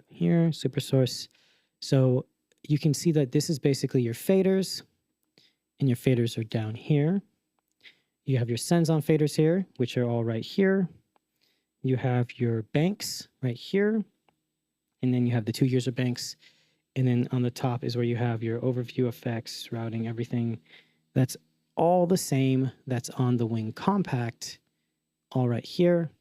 Here, super source. So you can see that this is basically your faders, and your faders are down here. You have your sends on faders here, which are all right here. You have your banks right here, and then you have the 2 user banks. And then on the top is where you have your overview effects, routing, everything. That's all the same that's on the Wing Compact, all right here.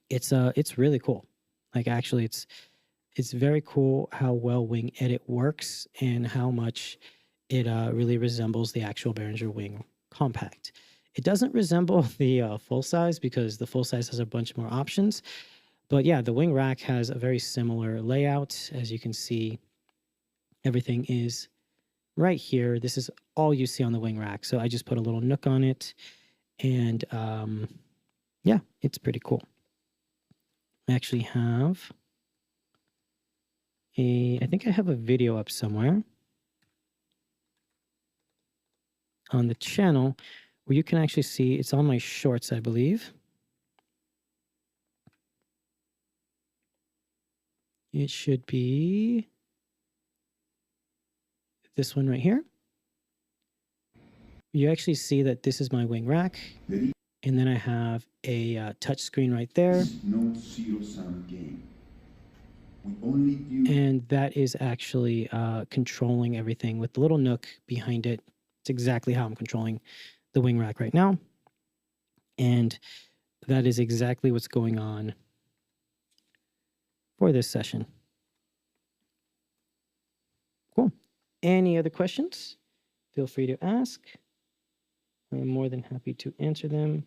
It's really cool. Like, actually, it's very cool how well Wing Edit works and how much it really resembles the actual Behringer Wing Compact. It doesn't resemble the full size because the full size has a bunch more options. But yeah, the Wing Rack has a very similar layout. As you can see, everything is right here. This is all you see on the Wing Rack. So I just put a little nook on it. And yeah, it's pretty cool. I actually have I think I have a video up somewhere on the channel where you can actually see, it's on my shorts, I believe. It should be this one right here. You actually see that this is my Wing Rack. And then I have a touch screen right there. No zero-sum game. We only do. And that is actually controlling everything with the little nook behind it. It's exactly how I'm controlling the Wing Rack right now. And that is exactly what's going on for this session. Cool. Any other questions? Feel free to ask. I'm more than happy to answer them.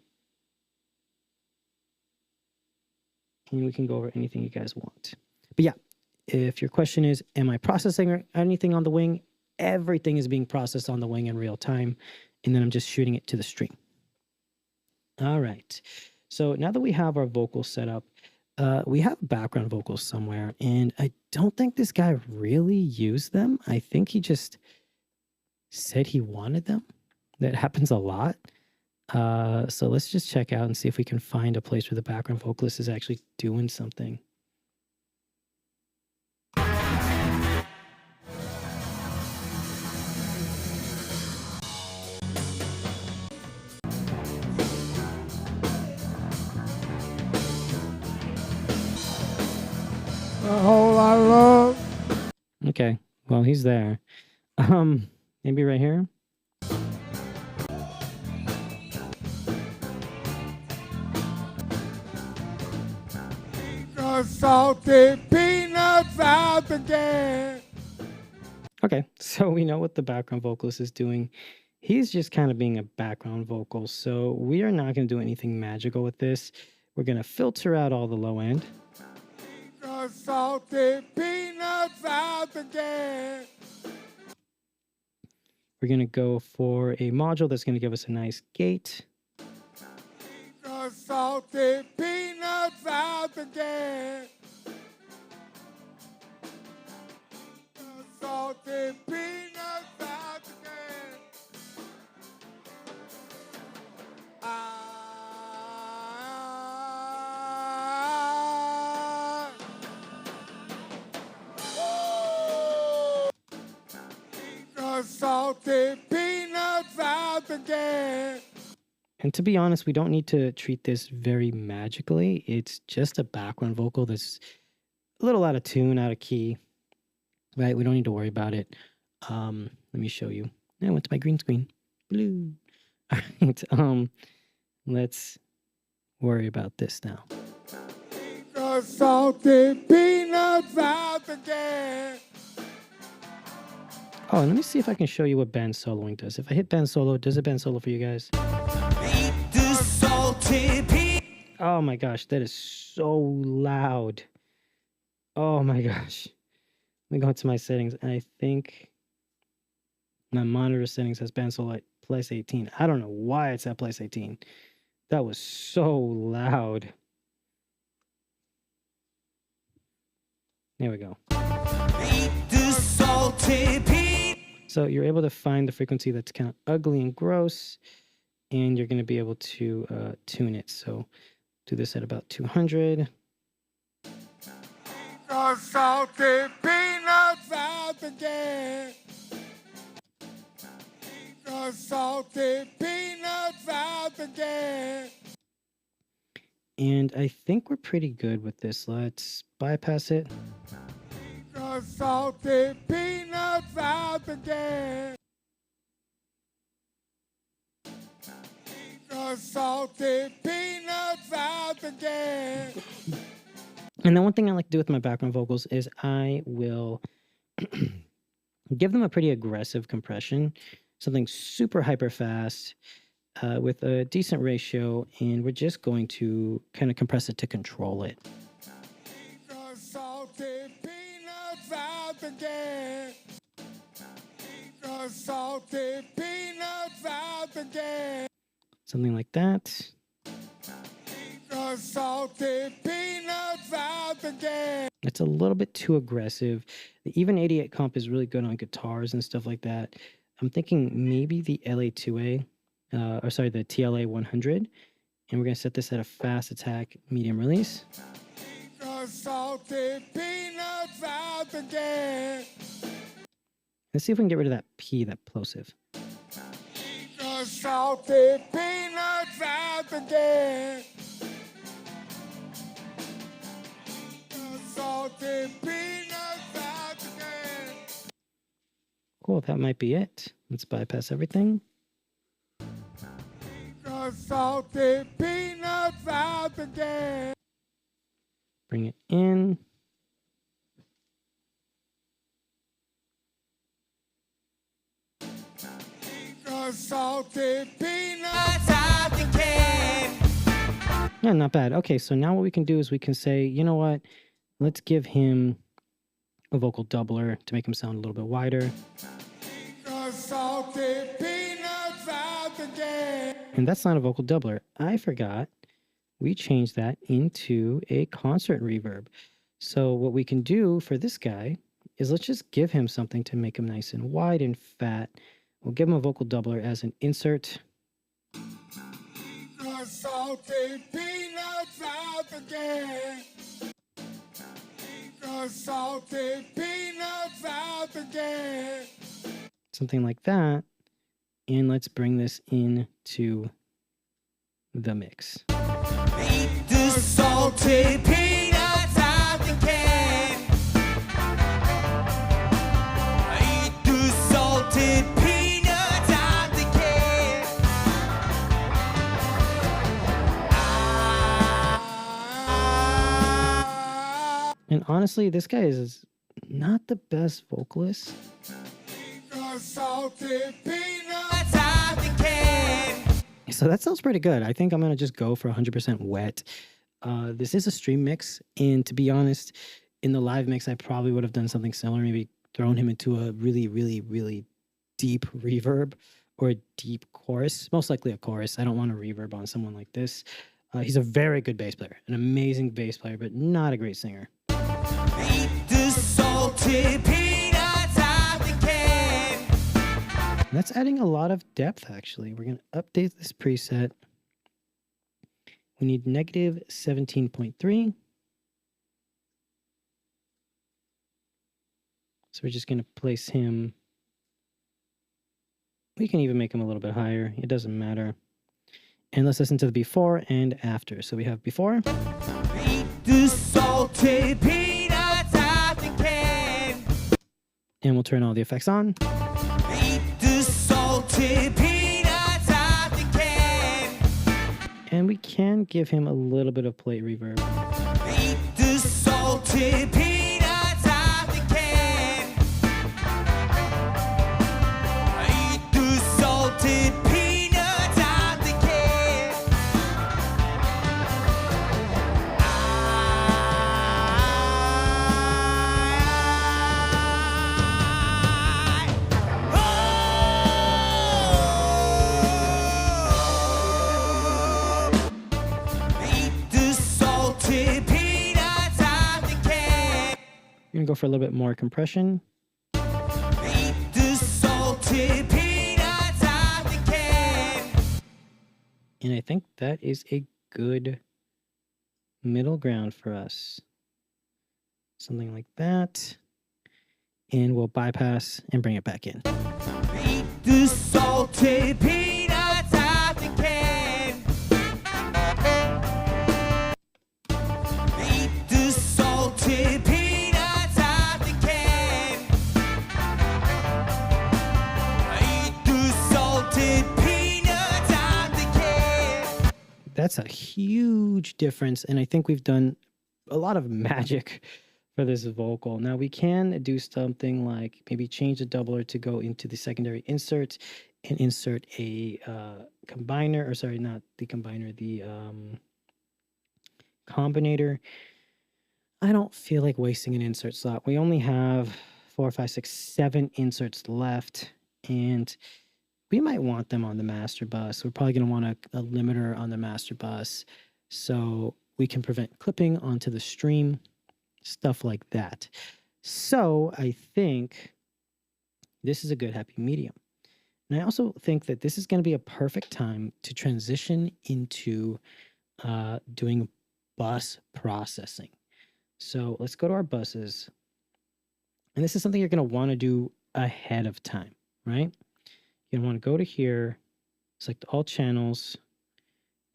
And we can go over anything you guys want. But yeah, if your question is, am I processing anything on the Wing? Everything is being processed on the Wing in real time. And then I'm just shooting it to the stream. All right. So now that we have our vocals set up, we have background vocals somewhere. And I don't think this guy really used them. I think he just said he wanted them. That happens a lot. So let's just check out and see if we can find a place where the background vocalist is actually doing something. A whole lot of love. Okay, well, he's there. Maybe right here. Salted peanuts out again. Okay, so we know what the background vocalist is doing. He's just kind of being a background vocal. So we are not going to do anything magical with this. We're going to filter out all the low end. the salted peanuts out again. We're going to go for a module that's going to give us a nice gate. The salted peanuts out again. The salted peanuts out again. The salted peanuts out again. And to be honest, we don't need to treat this very magically. It's just a background vocal that's a little out of tune, out of key, right? We don't need to worry about it. Let me show you. I went to my green screen. Blue. All right. Let's worry about this now. The salted peanuts out again. Oh, and let me see if I can show you what band soloing does. If I hit band solo, does it band solo for you guys? Eat the salted peanuts. Oh my gosh, that is so loud. Oh my gosh. Let me go into my settings. I think my monitor settings has band solo at plus 18. I don't know why it's at plus 18. That was so loud. There we go. Eat the salted peanuts. So you're able to find the frequency that's kind of ugly and gross, and you're going to be able to tune it. So do this at about 200. The salted peanuts out again. The salted peanuts out again. And I think we're pretty good with this. Let's bypass it. The salted peanuts out again. The salted peanuts out again. And the one thing I like to do with my background vocals is I will give them a pretty aggressive compression, something super hyper fast with a decent ratio, and we're just going to kind of compress it to control it. The salted peanuts out again. The salted peanuts out again. Something like that. The salted peanuts out again. It's a little bit too aggressive. The Even 88 comp is really good on guitars and stuff like that. I'm thinking maybe the LA2A, the TLA 100. And we're going to set this at a fast attack, medium release. The salted peanuts out again. Let's see if we can get rid of that P, that plosive. The salted peanuts out again. The salted peanuts out again. Cool, that might be it. Let's bypass everything. The salted peanuts out again. Bring it in. The salted peanuts out again. Yeah, not bad. Okay, so now what we can do is we can say, you know what? Let's give him a vocal doubler to make him sound a little bit wider. The salted peanuts out again. And that's not a vocal doubler. I forgot. We changed that into a concert reverb. So what we can do for this guy is let's just give him something to make him nice and wide and fat. We'll give him a vocal doubler as an insert. The salted peanuts out again. The salted peanuts out again. Something like that. And let's bring this into the mix. Eat the salted peanuts out again. Eat the salted peanuts out again. And honestly, this guy is not the best vocalist. The salted peanuts out again. So that sounds pretty good. I think I'm going to just go for 100% wet. This is a stream mix. And to be honest, in the live mix, I probably would have done something similar, maybe thrown him into a really, really, really deep reverb or a deep chorus, most likely a chorus. I don't want a reverb on someone like this. He's a very good bass player, an amazing bass player, but not a great singer. Eat the salty peanuts out the can. And that's adding a lot of depth, actually. We're going to update this preset. We need negative 17.3. So we're just going to place him. We can even make him a little bit higher. It doesn't matter. And let's listen to the before and after. So we have before. Eat the salty peanuts out the can. And we'll turn all the effects on. Eat the salty peanuts out the can. And we can give him a little bit of plate reverb. Eat the salty peanuts out the can. Eat the salty peanuts out the can. Eat the salty peanuts out the can. We're going to go for a little bit more compression. Eat the salty peanuts out the can. And I think that is a good middle ground for us. Something like that. And we'll bypass and bring it back in. Eat the salty peanuts out the can. Eat the salty peanuts out the can. Eat the salty peanuts out the can. That's a huge difference. And I think we've done a lot of magic for this vocal. Now we can do something like maybe change the doubler to go into the secondary insert and insert a combiner, or sorry, not the combiner, the combinator. I don't feel like wasting an insert slot. We only have 4, 5, 6, 7 inserts left, and we might want them on the master bus. We're probably going to want a limiter on the master bus so we can prevent clipping onto the stream, stuff like that. So I think this is a good happy medium. And I also think that this is going to be a perfect time to transition into doing bus processing. So let's go to our buses. And this is something you're going to want to do ahead of time, right? You're going to want to go to here, select all channels,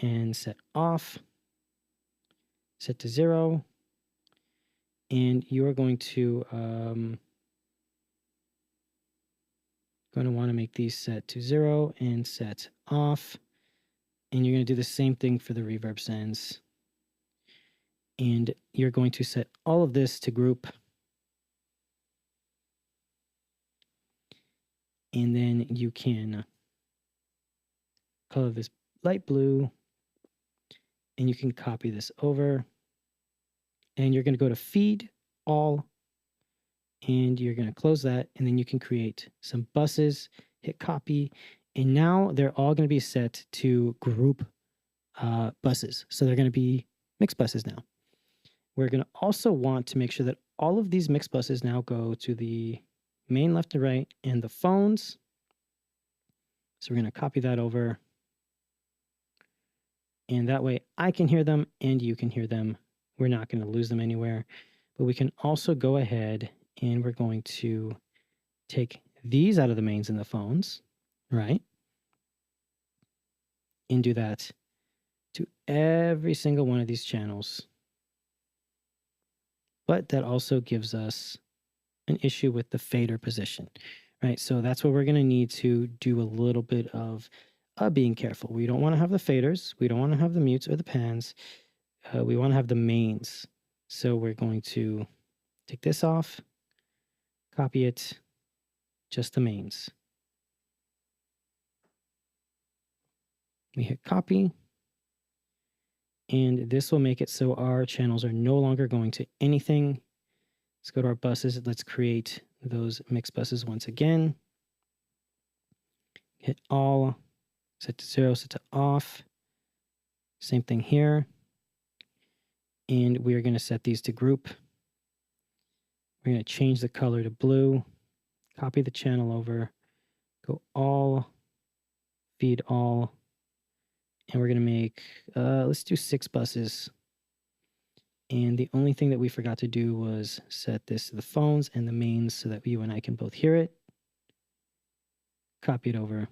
and set off, set to 0. And you are going to want to make these set to 0 and set off. And you're going to do the same thing for the reverb sends. And you're going to set all of this to group. And then you can color this light blue. And you can copy this over. And you're going to go to feed all. And you're going to close that. And then you can create some buses, hit copy. And now they're all going to be set to group buses. So they're going to be mixed buses now. We're going to also want to make sure that all of these mixed buses now go to the main left and right and the phones. So we're going to copy that over. And that way I can hear them and you can hear them. We're not going to lose them anywhere. But we can also go ahead and we're going to take these out of the mains and the phones, right? And do that to every single one of these channels. But that also gives us an issue with the fader position, right? So that's what we're going to need to do a little bit of being careful. We don't want to have the faders. We don't want to have the mutes or the pans. We want to have the mains. So we're going to take this off, copy it, just the mains. We hit copy. And this will make it so our channels are no longer going to anything Let's go to our buses. Let's create those mix buses once again. Hit all, set to 0, set to off. Same thing here. And we are going to set these to group. We're going to change the color to blue, copy the channel over, go all, feed all, and we're going to make, let's do 6 buses. And the only thing that we forgot to do was set this to the phones and the mains so that you and I can both hear it. Copy it over.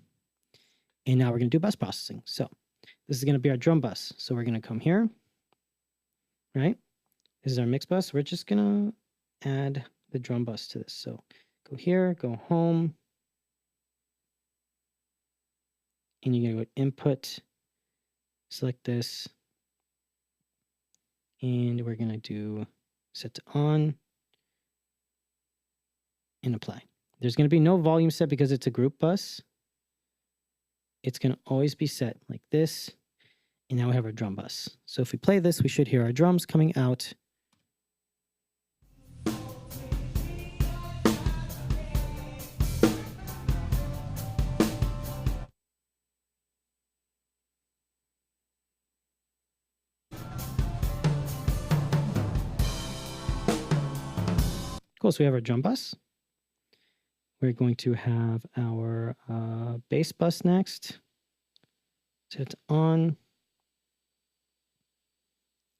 And now we're going to do bus processing. So this is going to be our drum bus. So we're going to come here, right? This is our mix bus. We're just going to add the drum bus to this. So go here, go home. And you're going to go input, select this. And we're going to do set to on and apply. There's going to be no volume set because it's a group bus. It's going to always be set like this. And now we have our drum bus. So if we play this, we should hear our drums coming out. Cool, so we have our drum bus. We're going to have our bass bus next. Set on.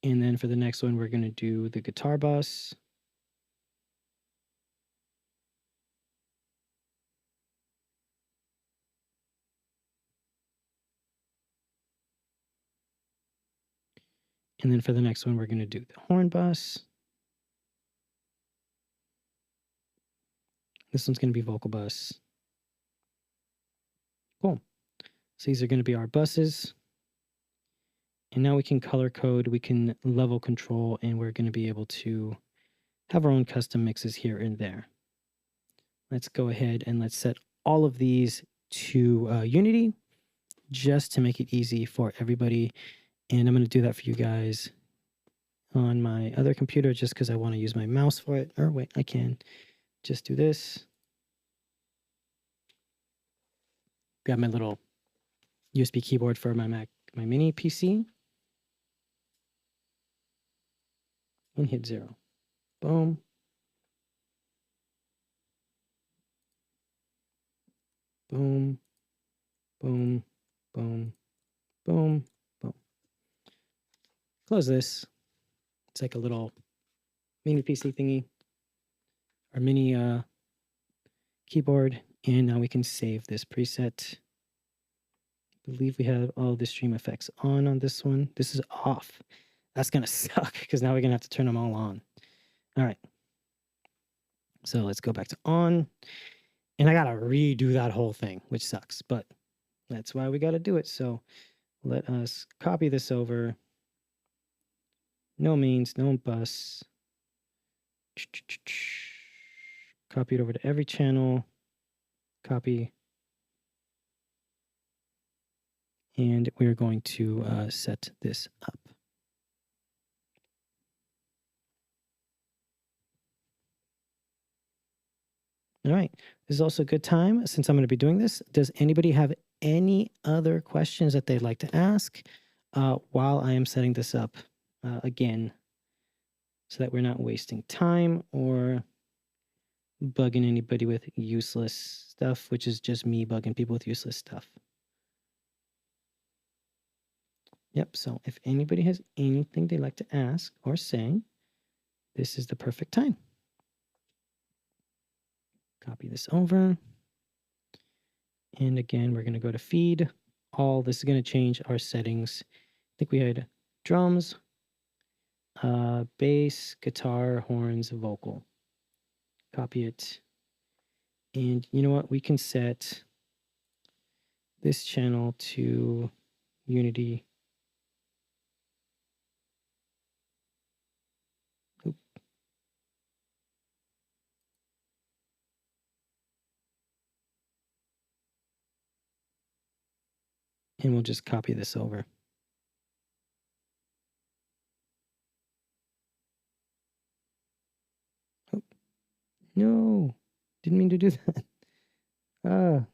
And then for the next one, we're going to do the guitar bus. And then for the next one, we're going to do the horn bus. This one's going to be vocal bus. Cool. So these are going to be our buses. And now we can color code, we can level control, and we're going to be able to have our own custom mixes here and there. Let's go ahead and let's set all of these to Unity just to make it easy for everybody. And I'm going to do that for you guys on my other computer just because I want to use my mouse for it. Or wait, I can just do this. Grab my little USB keyboard for my Mac, my mini PC. And hit 0. Boom. Boom. Boom. Boom. Boom. Boom. Close this. It's like a little mini PC thingy. Our mini keyboard. And now we can save this preset. I believe we have all the stream effects on this one. This is off. That's going to suck because now we're going to have to turn them all on. All right. So let's go back to on. And I got to redo that whole thing, which sucks. But that's why we got to do it. So let us copy this over. No mains, no bus. Copy it over to every channel. Copy. And we're going to set this up. All right. This is also a good time since I'm going to be doing this. Does anybody have any other questions that they'd like to ask while I am setting this up again so that we're not wasting time or bugging anybody with useless stuff, which is just me bugging people with useless stuff. Yep, so if anybody has anything they'd like to ask or say, this is the perfect time. Copy this over. And again, we're going to go to feed. All this is going to change our settings. I think we had drums, bass, guitar, horns, vocal. Copy it. And you know what? We can set this channel to Unity. Oop. And we'll just copy this over. Oop. No, didn't mean to do that.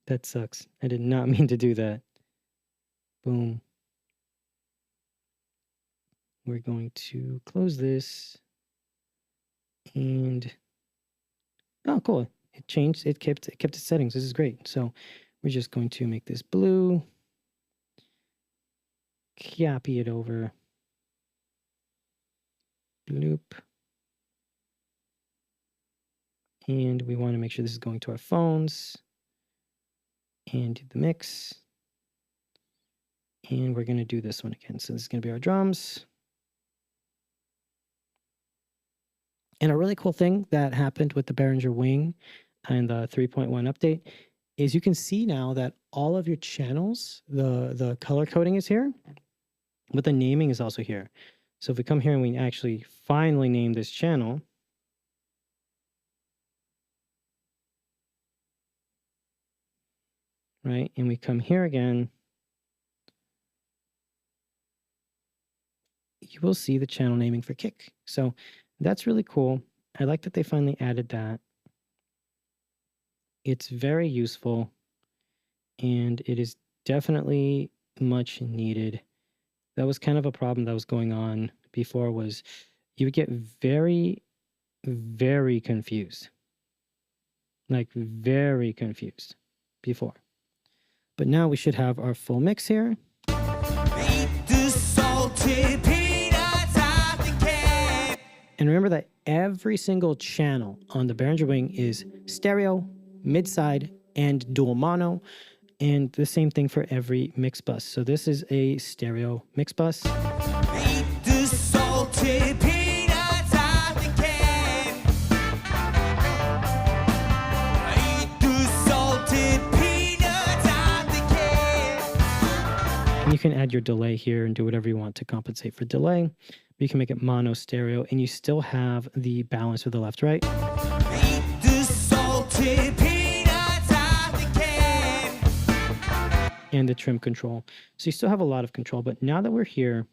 That sucks. I did not mean to do that. Boom. We're going to close this. And oh, cool. It changed. It kept its settings. This is great. So we're just going to make this blue. Copy it over. Bloop. And we want to make sure this is going to our phones. And do the mix. And we're going to do this one again. So this is going to be our drums. And a really cool thing that happened with the Behringer Wing and the 3.1 update is you can see now that all of your channels, the color coding is here, but the naming is also here. So if we come here and we actually finally name this channel, right, and we come here again, you will see the channel naming for kick. So that's really cool. I like that they finally added that. It's very useful, and it is definitely much needed. That was kind of a problem that was going on before, was you would get very, very confused. Like very confused before. But now we should have our full mix here. And remember that every single channel on the Behringer Wing is stereo, mid-side, and dual mono. And the same thing for every mix bus. So this is a stereo mix bus. And you can add your delay here and do whatever you want to compensate for delay. You can make it mono stereo, and you still have the balance for the left, right. And the trim control. So you still have a lot of control, but now that we're here,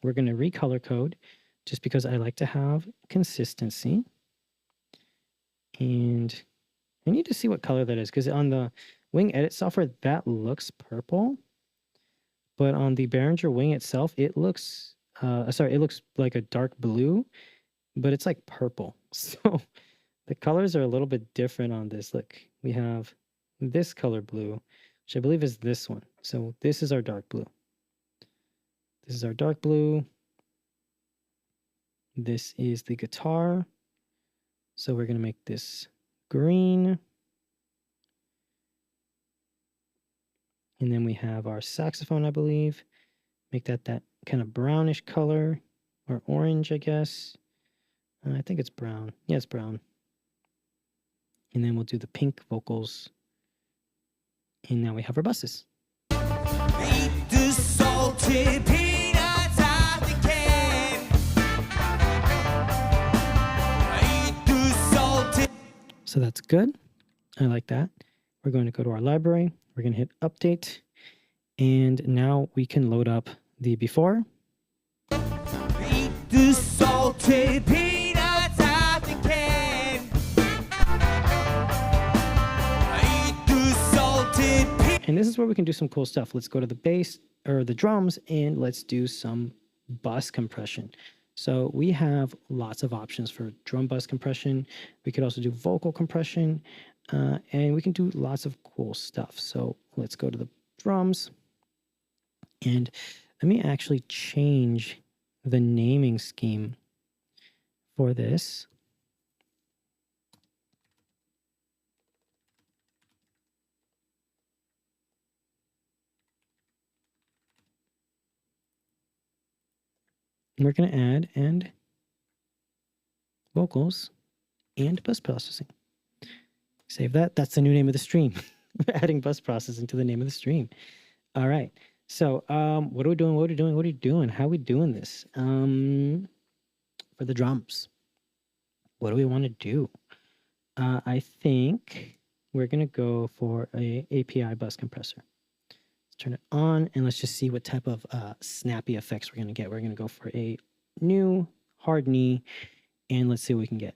we're going to recolor code just because I like to have consistency. And I need to see what color that is, because on the Wing Edit software, that looks purple. But on the Behringer Wing itself, it looks, it looks like a dark blue, but it's like purple. So the colors are a little bit different on this. Look, we have this color blue, which I believe is this one. So this is our dark blue. This is our dark blue. This is the guitar. So we're going to make this green. And then we have our saxophone, I believe. Make that kind of brownish color, or orange, I guess. I think it's brown. Yeah, it's brown. And then we'll do the pink vocals. And now we have our buses. So that's good. I like that. We're going to go to our library. We're going to hit update. And now we can load up the before. And this is where we can do some cool stuff. Let's go to the bass or the drums, and let's do some bus compression. So we have lots of options for drum bus compression. We could also do vocal compression, and we can do lots of cool stuff. So let's go to the drums, and let me actually change the naming scheme for this. We're going to add and vocals and bus processing. Save that. That's the new name of the stream. We're adding bus processing to the name of the stream. All right. So what are we doing? What are we doing? What are you doing? How are we doing this? For the drums, what do we want to do? I think we're going to go for a API bus compressor. Turn it on, and let's just see what type of snappy effects we're going to get. We're going to go for a new hard knee, and let's see what we can get.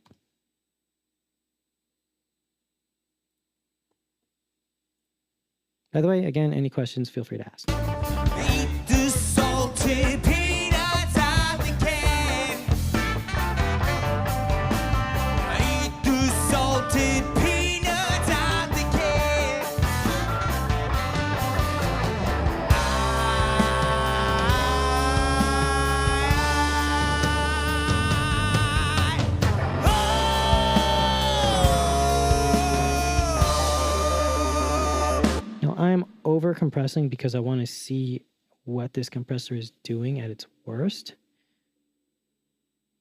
By the way, again, any questions, feel free to ask. Eat the salty peanuts out the can. Eat the salted peanuts out the can. Now I'm over compressing because I want to see what this compressor is doing at its worst.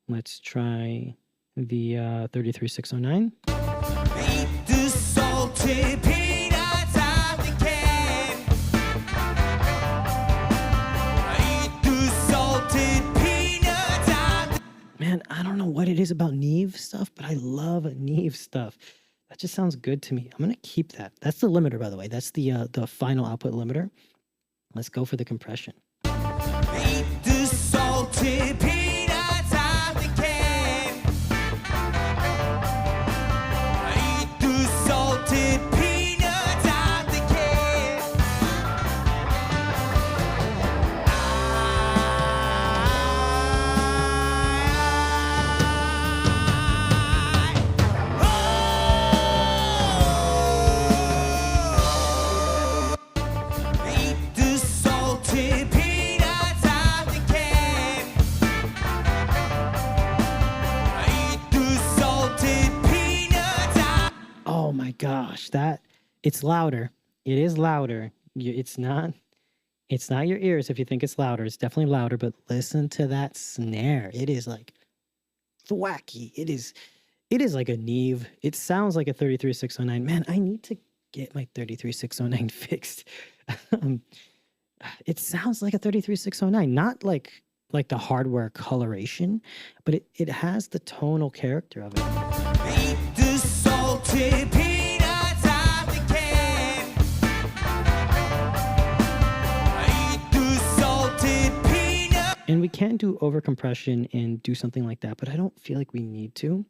Let's try the 33609. Eat the salty peanuts out the can. Eat the salted peanuts out the Man, I don't know what it is about Neve stuff, but I love Neve stuff. That just sounds good to me. I'm gonna keep that. That's the limiter, by the way. That's the final output limiter. Let's go for the compression. Eat the salty peanuts out the can. Eat the salted peanuts out the can. Eat the salty peanuts out the can. Eat the salted peanuts out. Oh my gosh, it's louder. It is louder. It's not your ears if you think it's louder. It's definitely louder, but listen to that snare. It is like thwacky. It is like a Neve. It sounds like a 33609. Man, I need to get my 33609 fixed. It sounds like a 33609, not like the hardware coloration, but it has the tonal character of it. Eat the salty peanuts out the can. Eat the salted peanuts. And we can do overcompression and do something like that, but I don't feel like we need to.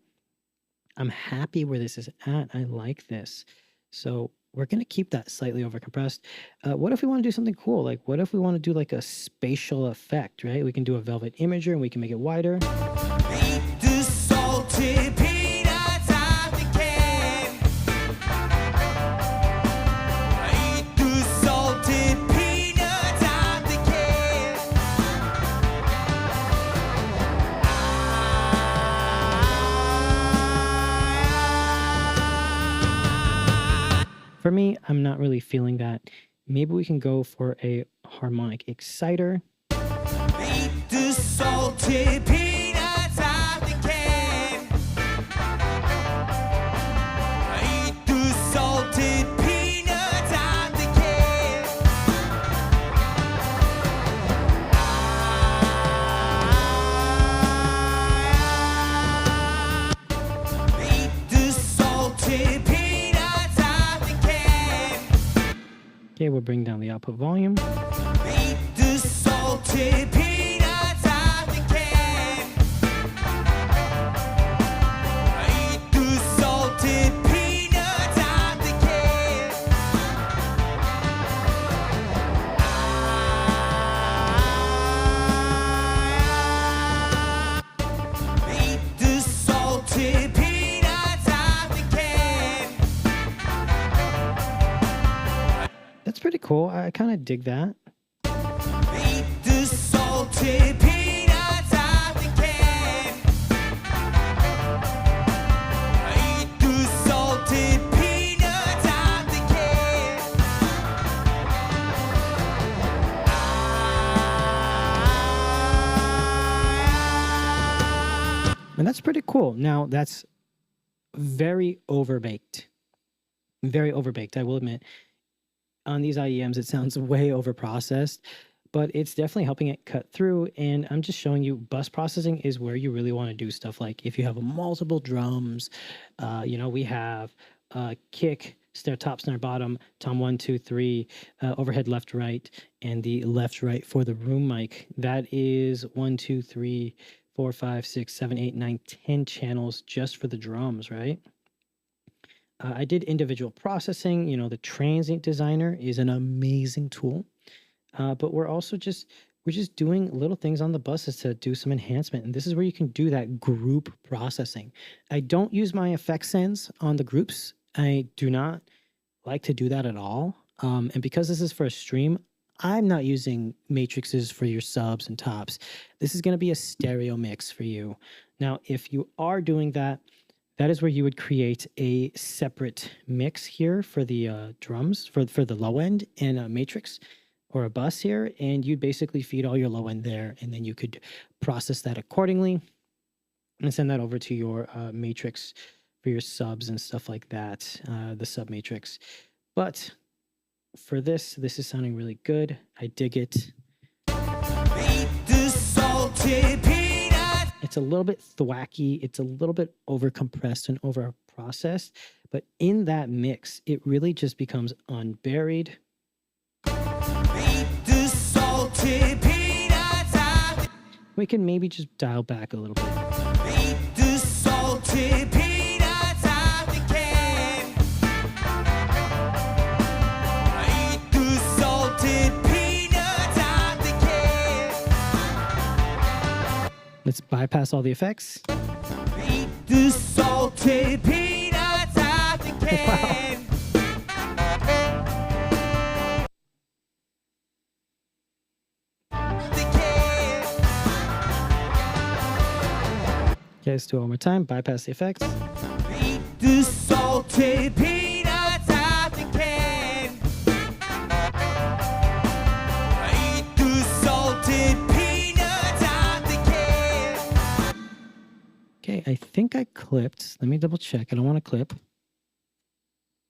I'm happy where this is at. I like this. So we're going to keep that slightly overcompressed. What if we want to do something cool? Like, what if we want to do like a spatial effect, right? We can do a velvet imager and we can make it wider. Eat the salty peanuts out the can. Eat the salted peanuts out the can. For me, I'm not really feeling that. Maybe we can go for a harmonic exciter. Eat the salty peanuts out the can. Eat the salted peanuts out the can. Eat the salty peanuts out the can. Okay, we'll bring down the output volume. Eat the salty peanuts out the can. Eat the salted peanuts out the can. Eat the salty peanuts out the can. That's pretty cool. I kind of dig that. Eat the salty peanuts out the can. Eat the salted peanuts out the can. And that's pretty cool. Now, that's very overbaked. Very overbaked, I will admit. On these IEMs, it sounds way overprocessed, but it's definitely helping it cut through. And I'm just showing you bus processing is where you really want to do stuff like if you have multiple drums, we have kick, snare top, snare bottom, tom 1, 2, 3, overhead left, right, and the left, right for the room mic. That is 1, 2, 3, 4, 5, 6, 7, 8, 9, 10 channels just for the drums, right? I did individual processing. You know, the transient designer is an amazing tool, but we're just doing little things on the buses to do some enhancement. And this is where you can do that group processing. I don't use my effect sends on the groups. I do not like to do that at all. And because this is for a stream, I'm not using matrices for your subs and tops. This is going to be a stereo mix for you. Now, if you are doing that, that is where you would create a separate mix here for the drums, for the low end in a matrix or a bus here, and you'd basically feed all your low end there, and then you could process that accordingly and send that over to your matrix for your subs and stuff like that, the sub matrix. But for this is sounding really good. I dig it. It's a little bit thwacky. It's a little bit over compressed and over processed, but in that mix, it really just becomes unburied. We can maybe just dial back a little bit. Let's bypass all the effects. Eat the salted peanuts out the can. Okay, let's do it one more time. Bypass the effects. Eat the salted peanuts out the can. Eat the salted peanuts out the can. Okay, I think I clipped. Let me double check. I don't want to clip.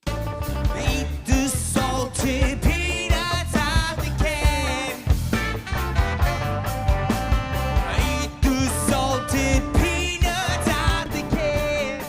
Eat the salted peanuts out the can. Eat the salted peanuts out the can.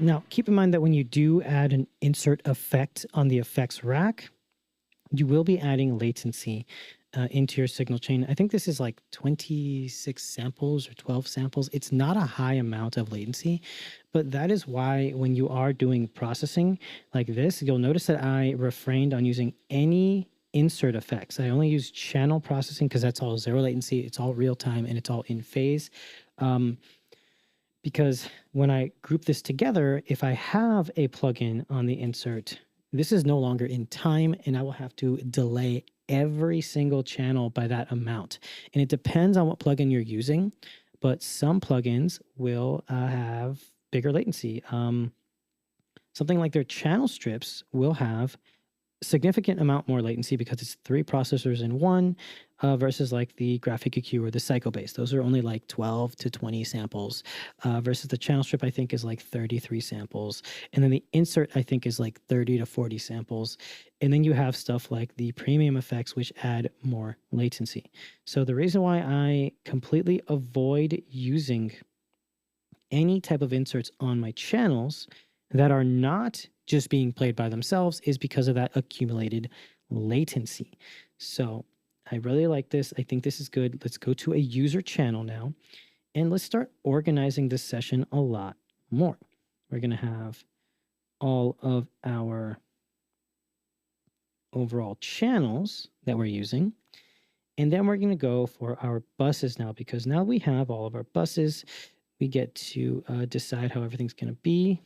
Now, keep in mind that when you do add an insert effect on the effects rack, you will be adding latency into your signal chain. I think this is like 26 samples or 12 samples. It's not a high amount of latency, but that is why when you are doing processing like this, you'll notice that I refrained on using any insert effects. I only use channel processing because that's all zero latency. It's all real time and it's all in phase. Because when I group this together, if I have a plugin on the insert, this is no longer in time and I will have to delay every single channel by that amount. And it depends on what plugin you're using, but some plugins will have bigger latency. Something like their channel strips will have significant amount more latency because it's 3 processors in one versus like the graphic EQ or the Psychobase. Those are only like 12 to 20 samples versus the channel strip I think is like 33 samples. And then the insert I think is like 30 to 40 samples. And then you have stuff like the premium effects which add more latency. So the reason why I completely avoid using any type of inserts on my channels that are not just being played by themselves is because of that accumulated latency. So I really like this. I think this is good. Let's go to a user channel now and let's start organizing this session a lot more. We're going to have all of our overall channels that we're using. And then we're going to go for our buses now, because now we have all of our buses. We get to decide how everything's going to be.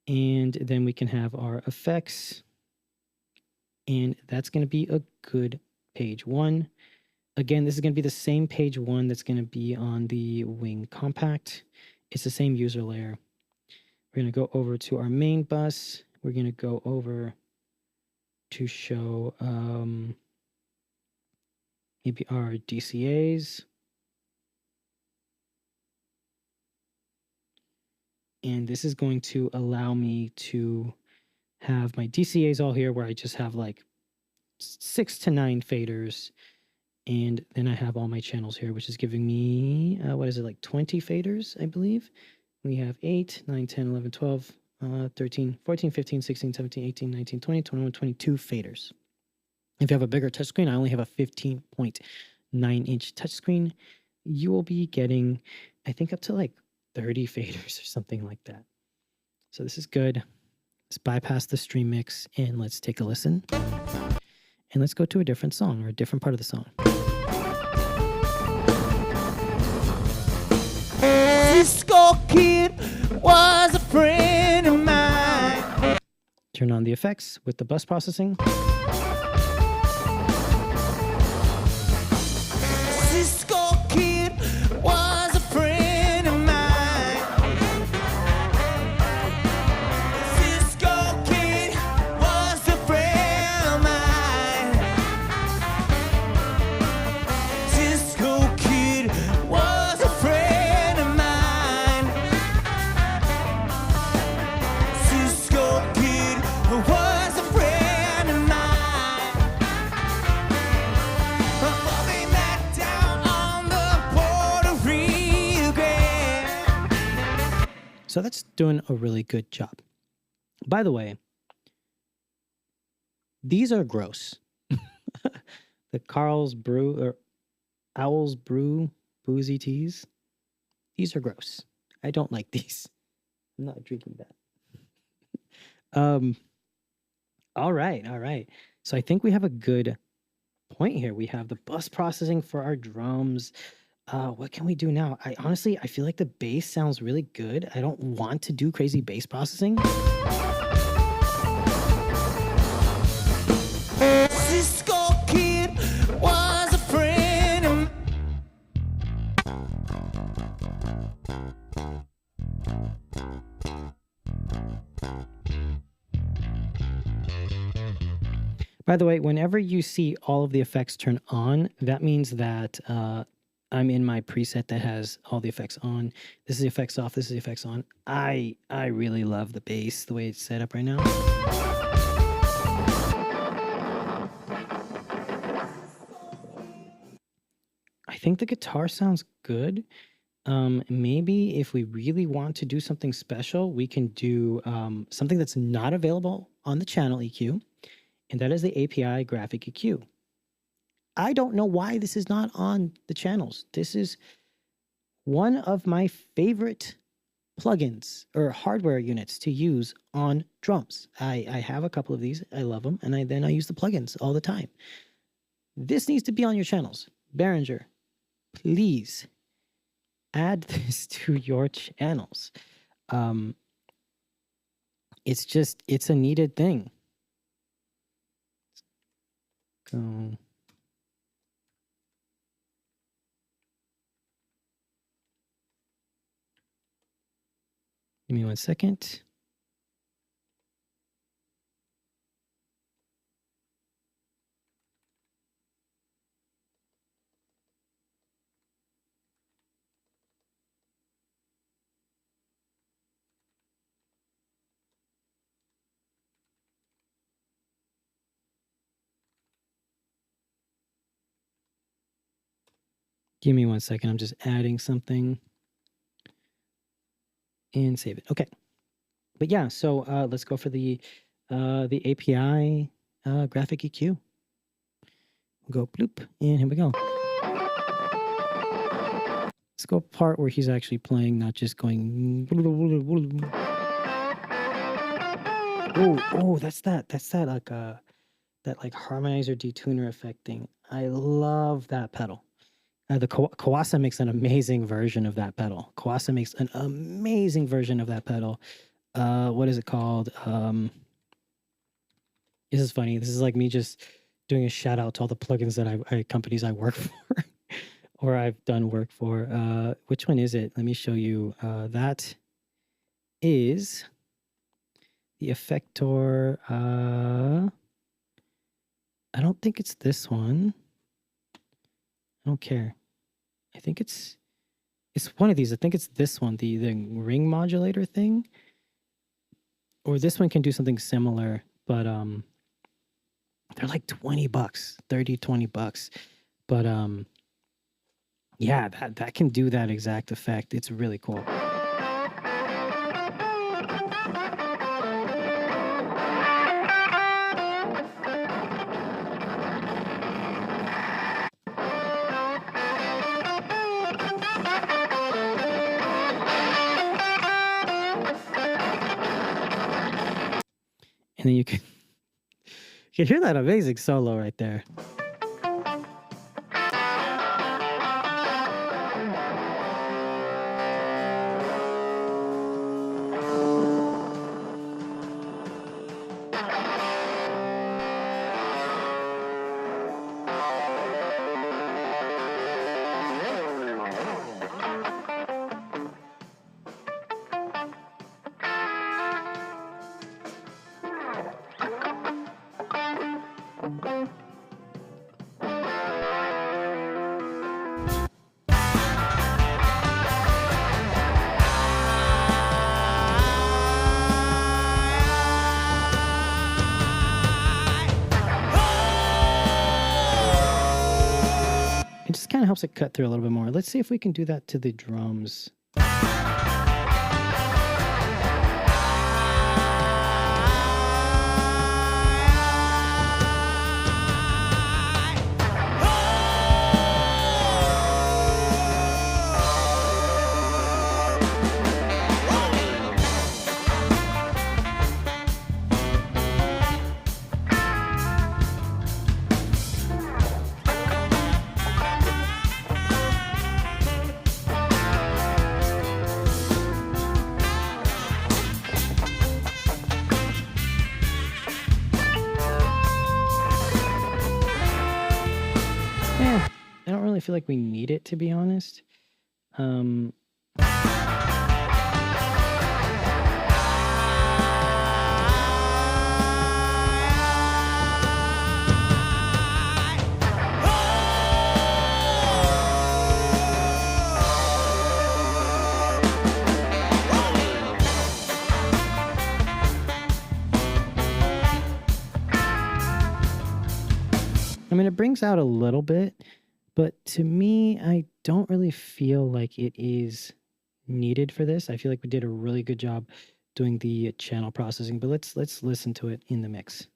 And then we can have our effects. And that's going to be a good page 1. Again, this is going to be the same page 1 that's going to be on the Wing Compact. It's the same user layer. We're going to go over to our main bus. We're going to go over to show maybe our DCAs. And this is going to allow me to have my DCAs all here where I just have like 6 to 9 faders. And then I have all my channels here, which is giving me, what is it, like 20 faders, I believe. We have 8, 9, 10, 11, 12, 13, 14, 15, 16, 17, 18, 19, 20, 21, 22 faders. If you have a bigger touchscreen, I only have a 15.9-inch touchscreen. You will be getting, I think, up to like 30 faders or something like that. So this is good. Let's bypass the stream mix and let's take a listen. And let's go to a different song or a different part of the song. Cisco Kid was a friend of mine. Turn on the effects with the bus processing. Cisco Kid was a friend of mine. Cisco Kid was a friend of mine. Cisco Kid was a friend of mine. Cisco Kid was a friend of mine. Moving that down on the Puerto Rican. So that's doing a really good job. By the way, these are gross. The Carl's Brew or Owl's Brew boozy teas. These are gross. I don't like these. I'm not drinking that. All right. So I think we have a good point here. We have the bus processing for our drums. What can we do now? I feel like the bass sounds really good. I don't want to do crazy bass processing. Cisco Kid was a friend of By the way, whenever you see all of the effects turn on, that means that I'm in my preset that has all the effects on. This is the effects off. This is the effects on. I really love the bass, the way it's set up right now. I think the guitar sounds good. Maybe if we really want to do something special, we can do something that's not available on the channel EQ, and that is the API graphic EQ. I don't know why this is not on the channels. This is one of my favorite plugins or hardware units to use on drums. I have a couple of these. I love them, and then I use the plugins all the time. This needs to be on your channels. Behringer, please add this to your channels. It's a needed thing. Let's go. Give me 1 second. Give me 1 second. I'm just adding something. And save it. Okay. But yeah, so let's go for the API graphic EQ. We'll go bloop, and here we go. Let's go part where he's actually playing, not just going. Oh, that's that like that like harmonizer detuner effect thing. I love that pedal. The Kawasa makes an amazing version of that pedal. Kawasa makes an amazing version of that pedal. what is it called? This is funny. This is like me just doing a shout out to all the plugins that companies I work for or I've done work for. Which one is it? Let me show you. That is the Effector. I don't think it's this one. I don't care. I think it's one of these. I think it's this one, the ring modulator thing. Or this one can do something similar, but they're like $20, $30, $20. But yeah, that can do that exact effect. It's really cool. And then you can hear that amazing solo right there. It just kind of helps it cut through a little bit more. Let's see if we can do that to the drums. I don't really feel like we need it, to be honest. I mean, it brings out a little bit, but to me, I don't really feel like it is needed for this. I feel like we did a really good job doing the channel processing, but let's listen to it in the mix.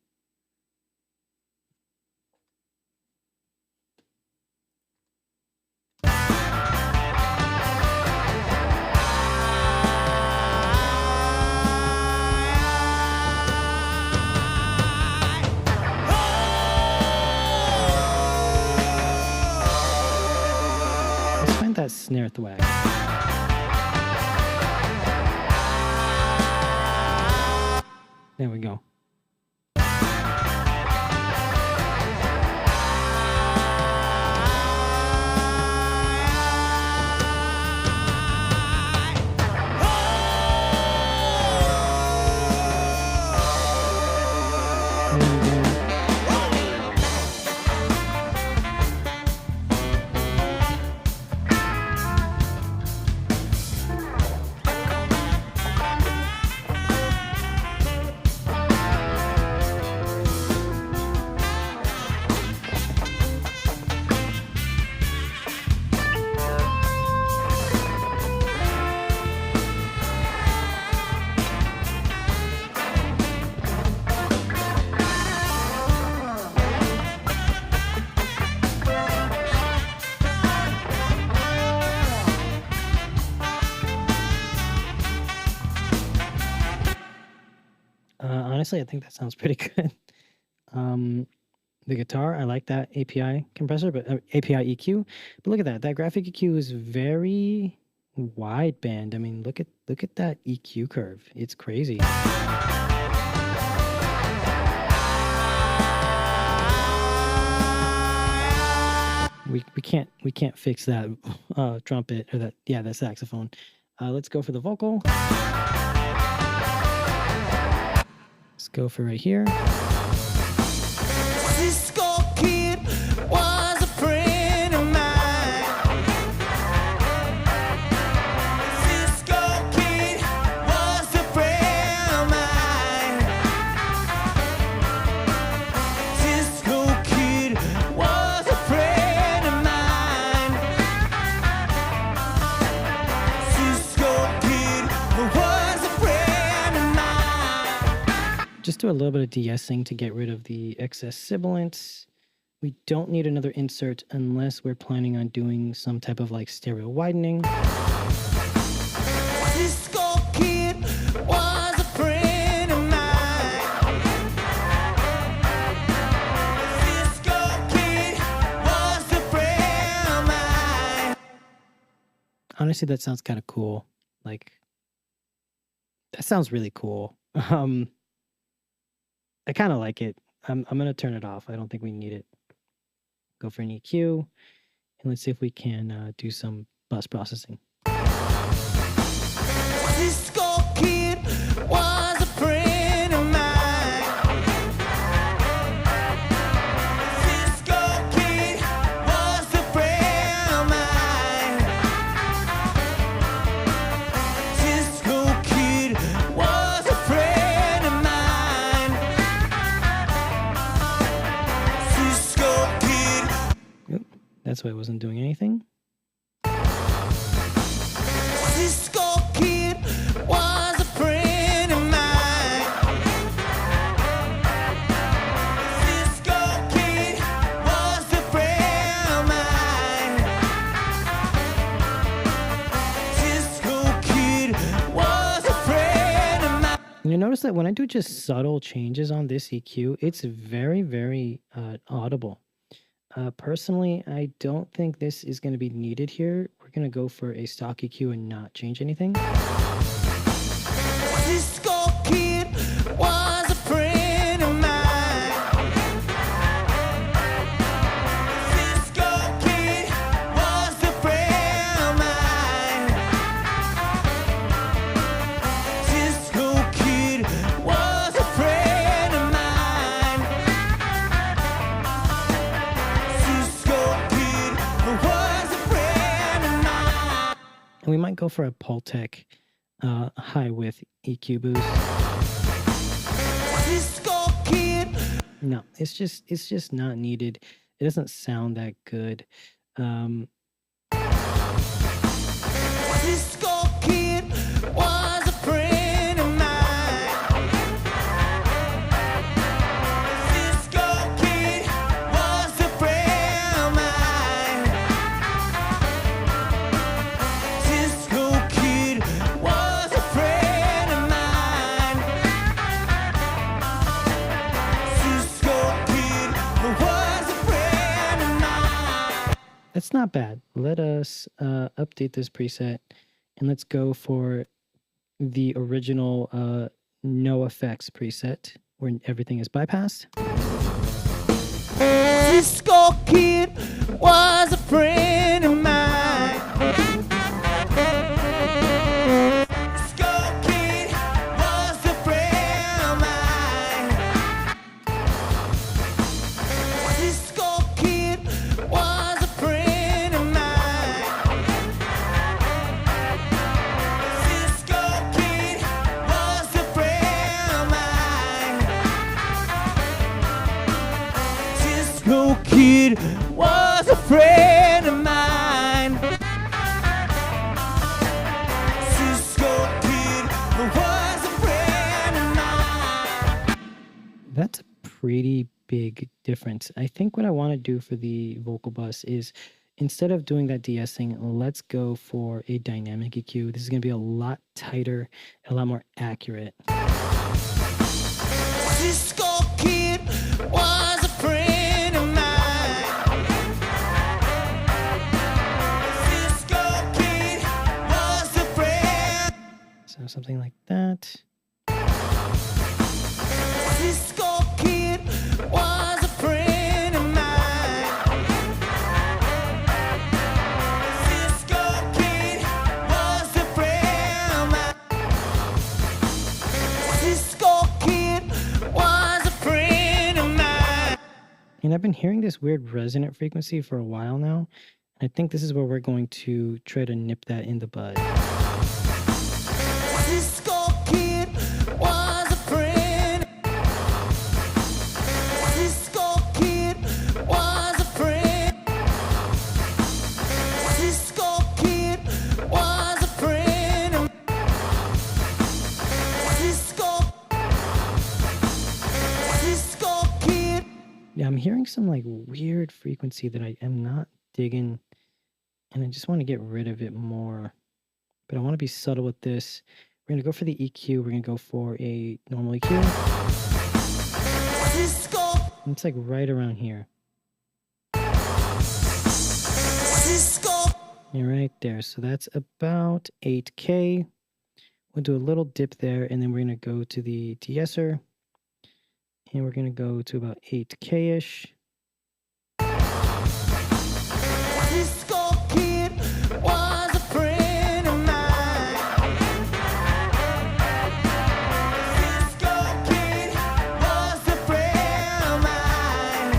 That snare thwack. There we go. Honestly, I think that sounds pretty good. The guitar, I like that API compressor, but API EQ. But look at that. That graphic EQ is very wideband. I mean, look at that EQ curve. It's crazy. We can't fix that trumpet or that saxophone. Let's go for the vocal. Let's go for right here. Cisco Kid was a friend of mine. Cisco Kid was a friend of mine. Cisco Kid was a friend of mine. Cisco Kid was a friend of mine. Just do a little bit of de-essing to get rid of the excess sibilants. We don't need another insert unless we're planning on doing some type of like stereo widening. Cisco Kid was a friend of mine. Cisco Kid was a friend of mine. Honestly, that sounds kind of cool. Like, that sounds really cool. I kind of like it. I'm gonna turn it off. I don't think we need it. Go for an EQ, and let's see if we can do some bus processing. Cisco Kid was a friend of mine. Cisco Kid was a friend of mine. Cisco Kid was a friend of mine. Cisco Kid. Oop, that's why I wasn't doing anything. Cisco Kid was a friend of mine. Cisco Kid was a friend of mine. Cisco Kid was a friend of mine. You notice that when I do just subtle changes on this EQ, it's very, very audible. Personally, I don't think this is going to be needed here. We're going to go for a stock EQ and not change anything. Cisco Kid was a friend of mine. Cisco Kid was a friend of mine. Cisco Kid was a friend of mine. Cisco Kid was a friend of mine. And we might go for a Pultec high width EQ boost. Cisco Kid. No, it's just not needed. It doesn't sound that good. Cisco Kid was a friend of mine. Cisco Kid was a friend of mine. Cisco Kid was a friend of mine. Cisco Kid was a friend of mine. That's not bad. Let us update this preset and let's go for the original no effects preset where everything is bypassed. Cisco Kid was a friend of mine. Cisco Kid was a friend of mine. Cisco Kid was a friend of mine. Cisco Kid was a friend of mine. Cisco Kid was a friend of mine. Cisco Kid was a friend of mine. That's a pretty big difference. I think what I want to do for the vocal bus is instead of doing that de-essing, let's go for a dynamic EQ. This is going to be a lot tighter and a lot more accurate. Cisco Kid was a friend of mine. Cisco Kid was something like that. Cisco Kid was a friend of mine. Cisco Kid was a friend of mine. Cisco Kid was a friend of mine. And I've been hearing this weird resonant frequency for a while now. I think this is where we're going to try to nip that in the bud. Cisco Kid was a friend. Cisco Kid was a friend. Cisco Kid was a friend. Cisco Kid. Yeah, I'm hearing some like weird frequency that I am not digging, and I just want to get rid of it more. But I want to be subtle with this. We're going to go for the EQ. We're going to go for a normal EQ. Cisco. It's like right around here. Cisco. Yeah, right there. So that's about 8K. We'll do a little dip there, and then we're going to go to the de-esser, and we're going to go to about 8K-ish. Cisco Kid was a friend of mine. Cisco Kid was a friend of mine.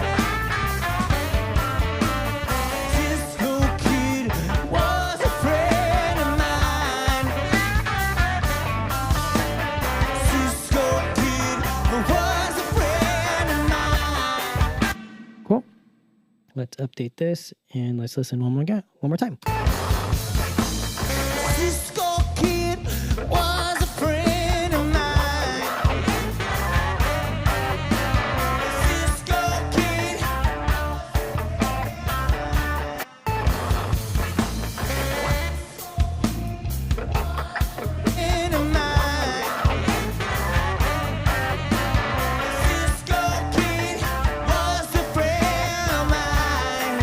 Cisco Kid was a friend of mine. Cisco Kid was a friend of mine. Cool. Let's update this, and let's listen one more time. Cisco Kid was a friend of mine. Cisco Kid. Friend of mine. Cisco Kid was a friend of mine.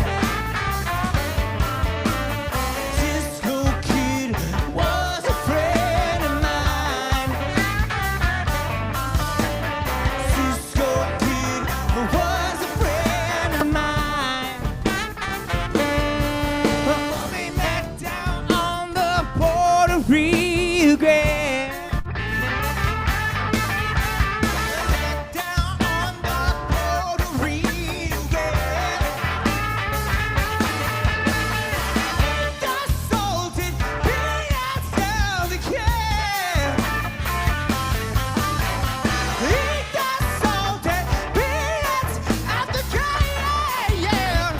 Cisco Kid was a friend of mine. Cisco Kid was a friend of mine. Put me back down on the Puerto Rican. Back down on the Puerto Rican. The salted peanuts of the can. Eat the salted peanuts of the can, yeah.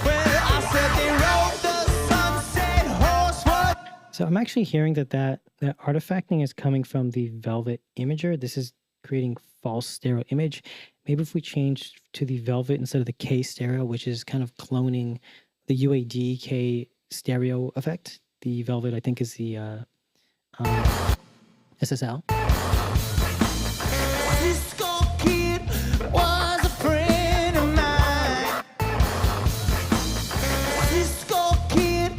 Well, I said they rode the sunset horse. What? So I'm actually hearing that artifacting is coming from the Velvet Imager. This is creating false stereo image. Maybe if we change to the Velvet instead of the K stereo, which is kind of cloning the UAD K stereo effect. The Velvet, I think, is the SSL. Cisco Kid was a friend of mine. Cisco Kid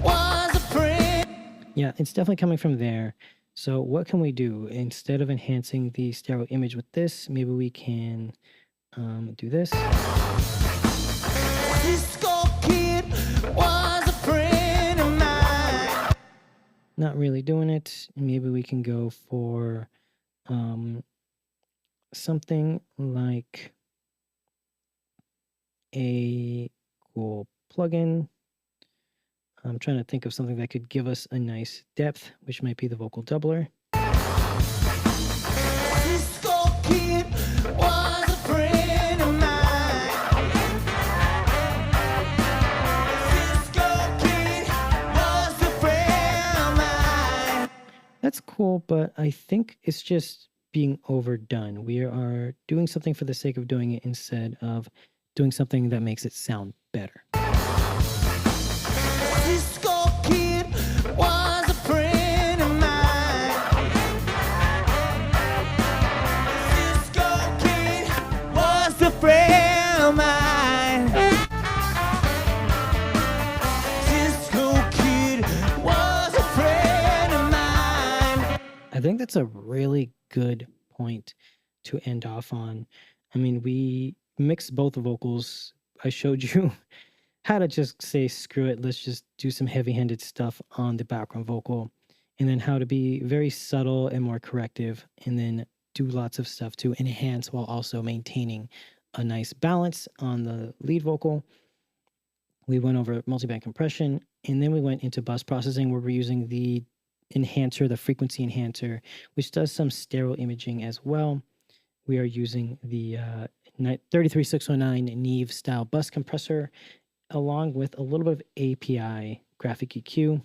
was a friend. Yeah, it's definitely coming from there. So what can we do? Instead of enhancing the stereo image with this, maybe we can do this. Cisco Kid was a friend of mine. Not really doing it. Maybe we can go for something like a cool plugin. I'm trying to think of something that could give us a nice depth, which might be the vocal doubler. Cisco Kid was a friend of mine. Cisco Kid was a friend of mine. That's cool, but I think it's just being overdone. We are doing something for the sake of doing it instead of doing something that makes it sound better. Cisco Kid was a friend of mine. Cisco Kid was a friend of mine. Cisco Kid was a friend of mine. I think that's a really good point to end off on. I mean, we mixed both vocals. I showed you how to just say, screw it, let's just do some heavy-handed stuff on the background vocal, and then how to be very subtle and more corrective, and then do lots of stuff to enhance while also maintaining a nice balance on the lead vocal. We went over multiband compression, and then we went into bus processing, where we're using the enhancer, the frequency enhancer, which does some stereo imaging as well. We are using the 33609 Neve style bus compressor, along with a little bit of API graphic EQ.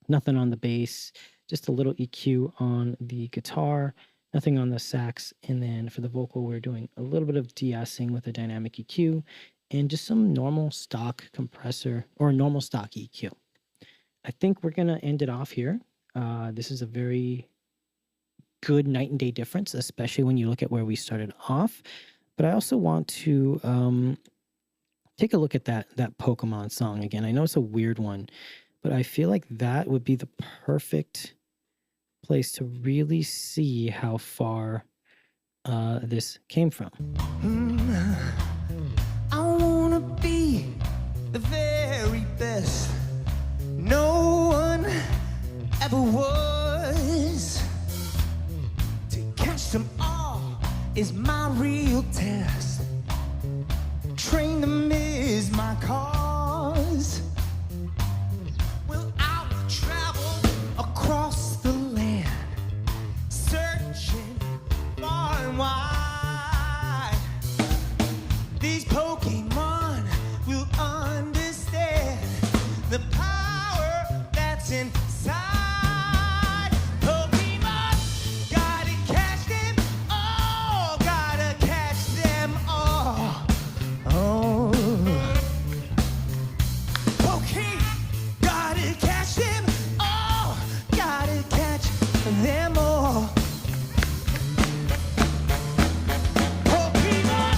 Nothing on the bass, just a little EQ on the guitar, nothing on the sax. And then for the vocal, we're doing a little bit of de-essing with a dynamic EQ and just some normal stock compressor or normal stock EQ. I think we're going to end it off here. This is a very good night and day difference, especially when you look at where we started off. But I also want to take a look at that Pokemon song again. I know it's a weird one, but I feel like that would be the perfect place to really see how far this came from. I wanna be the very best. No one ever was. To catch them all is my real test. Train them is my cause. Well, I'll travel across the land, searching far and wide. These Pokemon will understand the power that's inside. Pokemon, gotta catch them all, gotta catch them all. Oh, Pokemon, gotta catch them all, gotta catch them all. Pokemon,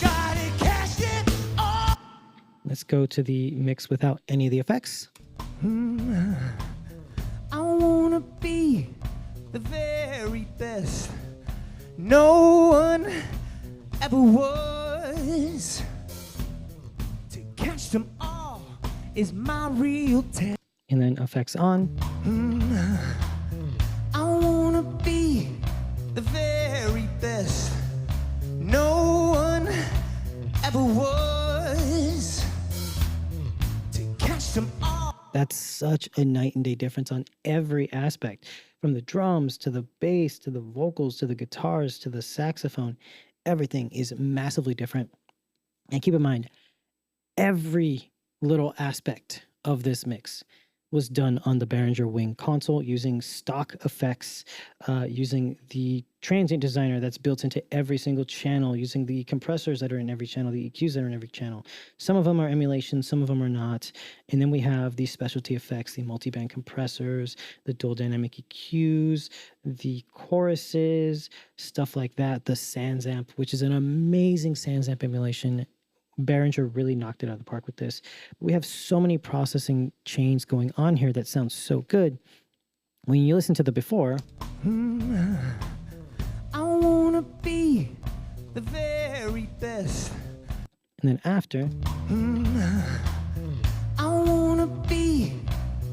gotta catch them all. Let's go to the mix without any of the effects. I wanna be the very best. No one ever was. To catch them all is my real test. And then effects on. I wanna be the very best. No one ever was. To catch them all. That's such a night and day difference on every aspect, from the drums to the bass to the vocals to the guitars to the saxophone. Everything is massively different. And keep in mind, every little aspect of this mix was done on the Behringer Wing console using stock effects, using the transient designer that's built into every single channel, using the compressors that are in every channel, the EQs that are in every channel. Some of them are emulation, some of them are not. And then we have the specialty effects, the multiband compressors, the dual dynamic EQs, the choruses, stuff like that, the SansAmp, which is an amazing SansAmp emulation. Behringer really knocked it out of the park with this. We have so many processing chains going on here that sounds so good. When you listen to the before, I wanna be the very best. and then after, I wanna be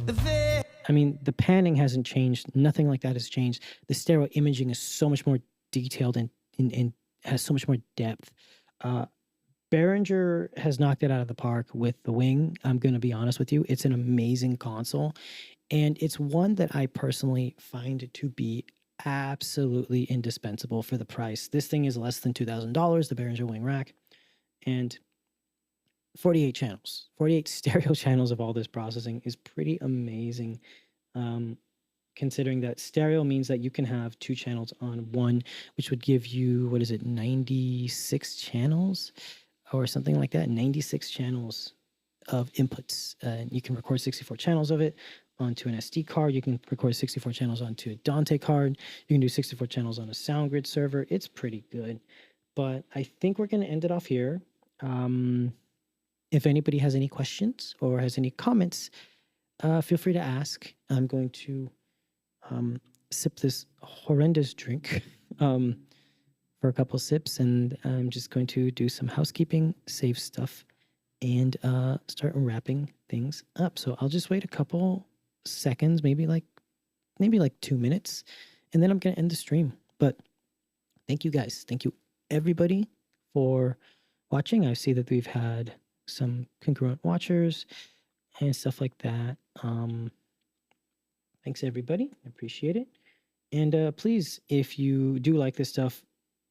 the very. I mean, the panning hasn't changed. Nothing like that has changed. The stereo imaging is so much more detailed and has so much more depth. Behringer has knocked it out of the park with the Wing. I'm going to be honest with you. It's an amazing console. And it's one that I personally find to be absolutely indispensable for the price. This thing is less than $2,000, the Behringer WingRack. And 48 channels, 48 stereo channels of all this processing is pretty amazing. Considering that stereo means that you can have two channels on one, which would give you, 96 channels? Or something like that, 96 channels of inputs. And you can record 64 channels of it onto an SD card. You can record 64 channels onto a Dante card. You can do 64 channels on a SoundGrid server. It's pretty good. But I think we're going to end it off here. If anybody has any questions or has any comments, feel free to ask. I'm going to sip this horrendous drink for a couple sips, and I'm just going to do some housekeeping, save stuff, and start wrapping things up. So I'll just wait a couple seconds, maybe like 2 minutes, and then I'm going to end the stream. But thank you guys. Thank you everybody for watching. I see that we've had some congruent watchers and stuff like that. Thanks everybody. I appreciate it. And please, if you do like this stuff,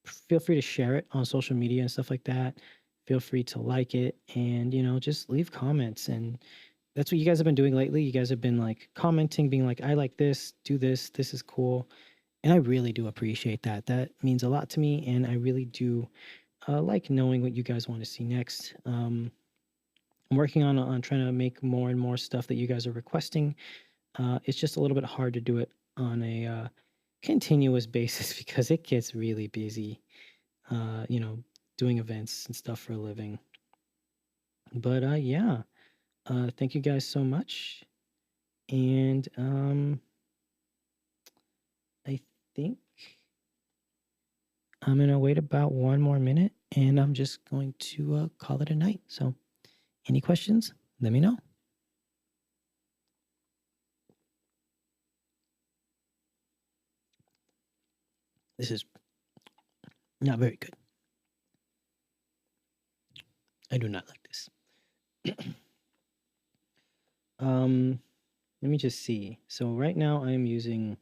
feel free to share it on social media and stuff like that. Feel free to like it, and just leave comments. And that's what you guys have been doing lately. You guys have been like commenting, being like, I like this, do this, this is cool. And I really do appreciate that. That means a lot to me, and I really do like knowing what you guys want to see next. I'm working on trying to make more and more stuff that you guys are requesting. It's just a little bit hard to do it on a continuous basis because it gets really busy, doing events and stuff for a living. But yeah, thank you guys so much. And I think I'm going to wait about 1 more minute, and I'm just going to call it a night. So any questions, let me know. This is not very good. I do not like this. Let me just see. So right now I'm using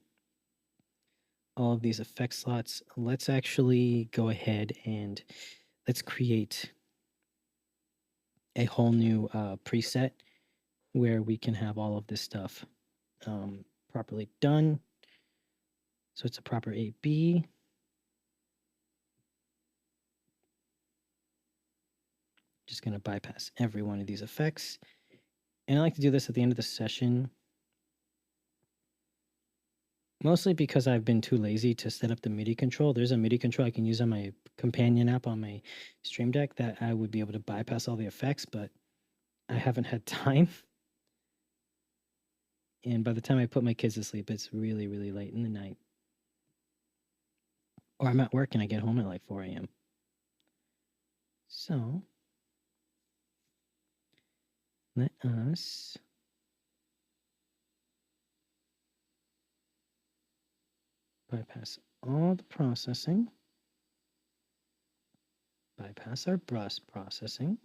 all of these effect slots. Let's actually go ahead and let's create a whole new preset where we can have all of this stuff properly done. So it's a proper AB. Just going to bypass every one of these effects. And I like to do this at the end of the session, mostly because I've been too lazy to set up the MIDI control. There's a MIDI control I can use on my companion app on my Stream Deck that I would be able to bypass all the effects, but I haven't had time. And by the time I put my kids to sleep, it's really, really late in the night. Or I'm at work and I get home at like 4 a.m. So let us bypass all the processing, bypass our bus processing,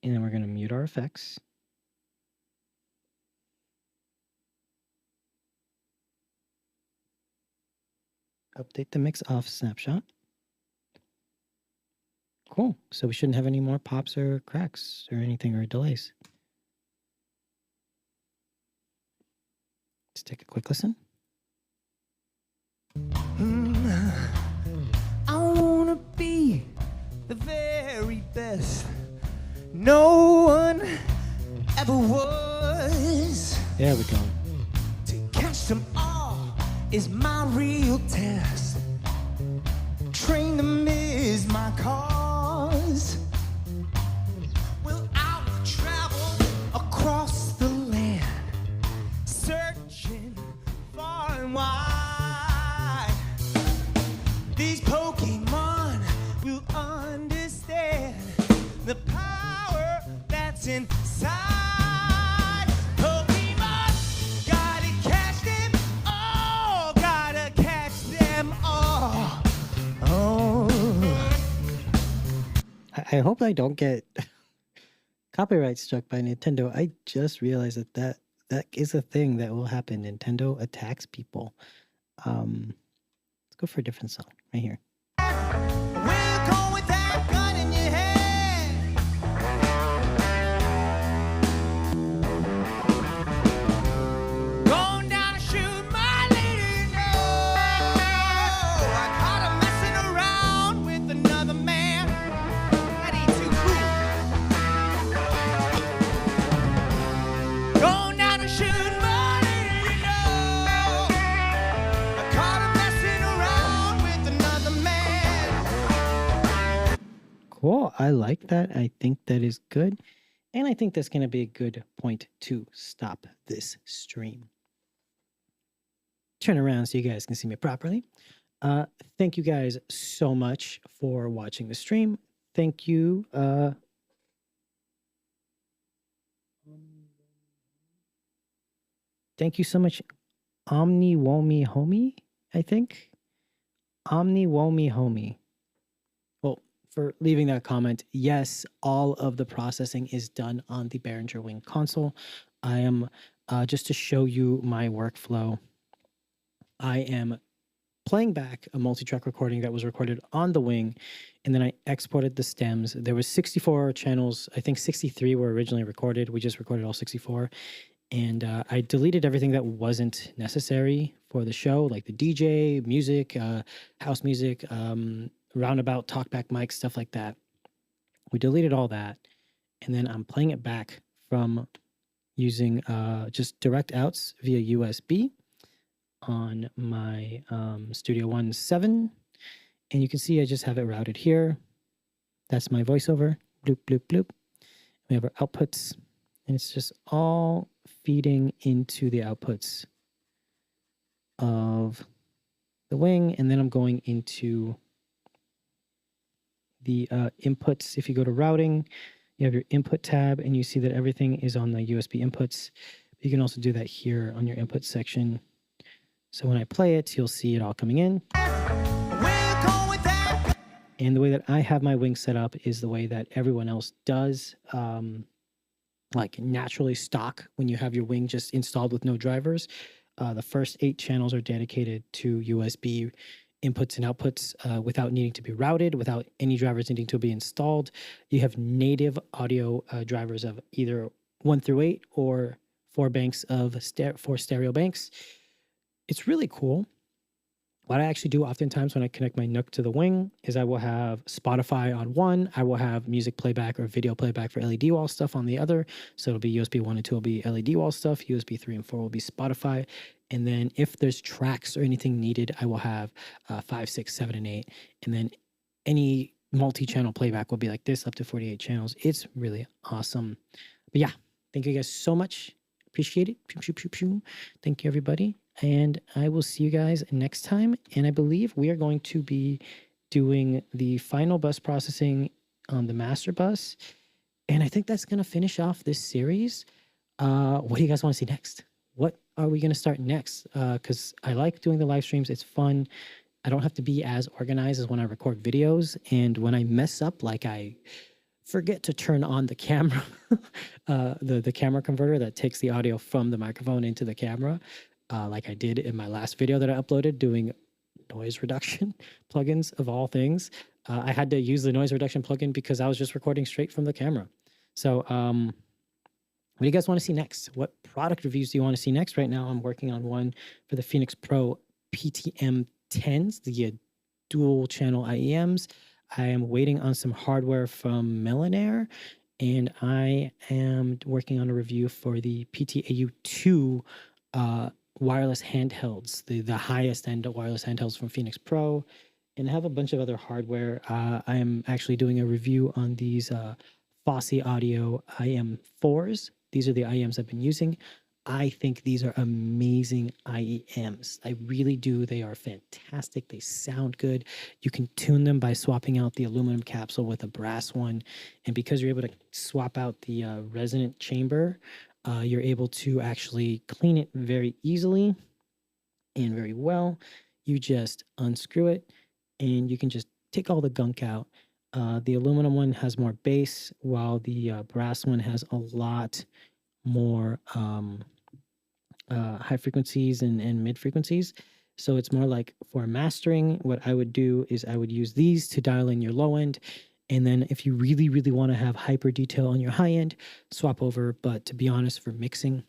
and then we're going to mute our effects. Update the mix off snapshot. Cool. So we shouldn't have any more pops or cracks or anything or delays. Let's take a quick listen. I wanna be the very best. No one ever was. There we go. To catch them all is my real test. Train them is my cause. Well, I will travel across the land, searching far and wide. These Pokemon will understand the power that's inside. Pokemon, gotta catch them all, gotta catch them all. Oh. I hope I don't get copyright struck by Nintendo. I just realized that is a thing that will happen. Nintendo attacks people. Let's go for a different song right here. We'll go with that gun in your head. Going down to shoot my lady, you know. I caught her messing around with another man. That ain't too cool. Going down to shoot my lady, you know. I caught her messing around with another man. Cool. I like that. I think that is good. And I think that's going to be a good point to stop this stream. Turn around so you guys can see me properly. Thank you guys so much for watching the stream. Thank you. Thank you so much, Omni Womi Homie, I think. Omni Womi Homie. Well, for leaving that comment, yes, all of the processing is done on the Behringer Wing console. I am, just to show you my workflow, I am playing back a multi-track recording that was recorded on the Wing, and then I exported the stems. There was 64 channels. I think 63 were originally recorded. We just recorded all 64. And I deleted everything that wasn't necessary for the show, like the DJ, music, house music, roundabout, talkback mics, stuff like that. We deleted all that. And then I'm playing it back from using just direct outs via USB on my Studio One 7. And you can see I just have it routed here. That's my voiceover. Bloop, bloop, bloop. We have our outputs. And it's just all feeding into the outputs of the Wing. And then I'm going into the inputs. If you go to routing, you have your input tab and you see that everything is on the USB inputs. You can also do that here on your input section. So when I play it, you'll see it all coming in. And the way that I have my Wing set up is the way that everyone else does. Like naturally stock when you have your Wing just installed with no drivers. The first 8 channels are dedicated to USB inputs and outputs without needing to be routed, without any drivers needing to be installed. You have native audio drivers of either 1 through 8 or 4 banks of 4 stereo banks. It's really cool. What I actually do oftentimes when I connect my NUC to the Wing is I will have Spotify on one, I will have music playback or video playback for LED wall stuff on the other. So it'll be USB 1 and 2 will be LED wall stuff, USB 3 and 4 will be Spotify. And then if there's tracks or anything needed, I will have 5, 6, 7, and 8. And then any multi-channel playback will be like this, up to 48 channels. It's really awesome. But yeah, thank you guys so much. Appreciate it. Thank you, everybody. And I will see you guys next time. And I believe we are going to be doing the final bus processing on the master bus. And I think that's going to finish off this series. What do you guys want to see next? What are we going to start next? Because I like doing the live streams. It's fun. I don't have to be as organized as when I record videos. And when I mess up, like I forget to turn on the camera, the camera converter that takes the audio from the microphone into the camera. Like I did in my last video that I uploaded doing noise reduction plugins of all things. I had to use the noise reduction plugin because I was just recording straight from the camera. So what do you guys want to see next? What product reviews do you want to see next? Right now I'm working on one for the Phoenix Pro PTM10s, the dual channel IEMs. I am waiting on some hardware from Melanair, and I am working on a review for the PTAU2 wireless handhelds, the highest end wireless handhelds from Phoenix Pro, and I have a bunch of other hardware. I am actually doing a review on these Fosse Audio IM4s. These are the IEMs I've been using. I think these are amazing IEMs. I really do. They are fantastic. They sound good. You can tune them by swapping out the aluminum capsule with a brass one. And because you're able to swap out the resonant chamber, you're able to actually clean it very easily and very well. You just unscrew it and you can just take all the gunk out. The aluminum one has more bass, while the brass one has a lot more high frequencies and mid frequencies. So it's more like for mastering, what I would do is I would use these to dial in your low end. And then if you really, really want to have hyper detail on your high end, swap over. But to be honest, for mixing,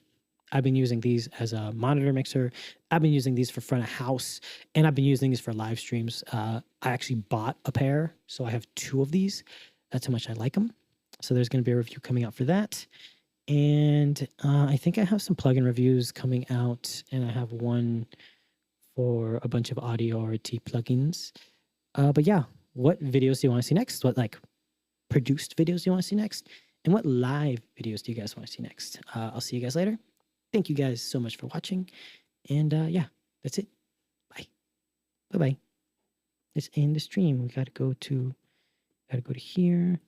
I've been using these as a monitor mixer. I've been using these for front of house, and I've been using these for live streams. I actually bought a pair, so I have 2 of these. That's how much I like them. So there's going to be a review coming out for that. And I think I have some plugin reviews coming out, and I have one for a bunch of audio RT plugins. But yeah, what videos do you want to see next? What like produced videos do you want to see next? And what live videos do you guys want to see next? I'll see you guys later. Thank you guys so much for watching. And yeah, that's it. Bye. Bye-bye. Let's end the stream. We gotta go to here.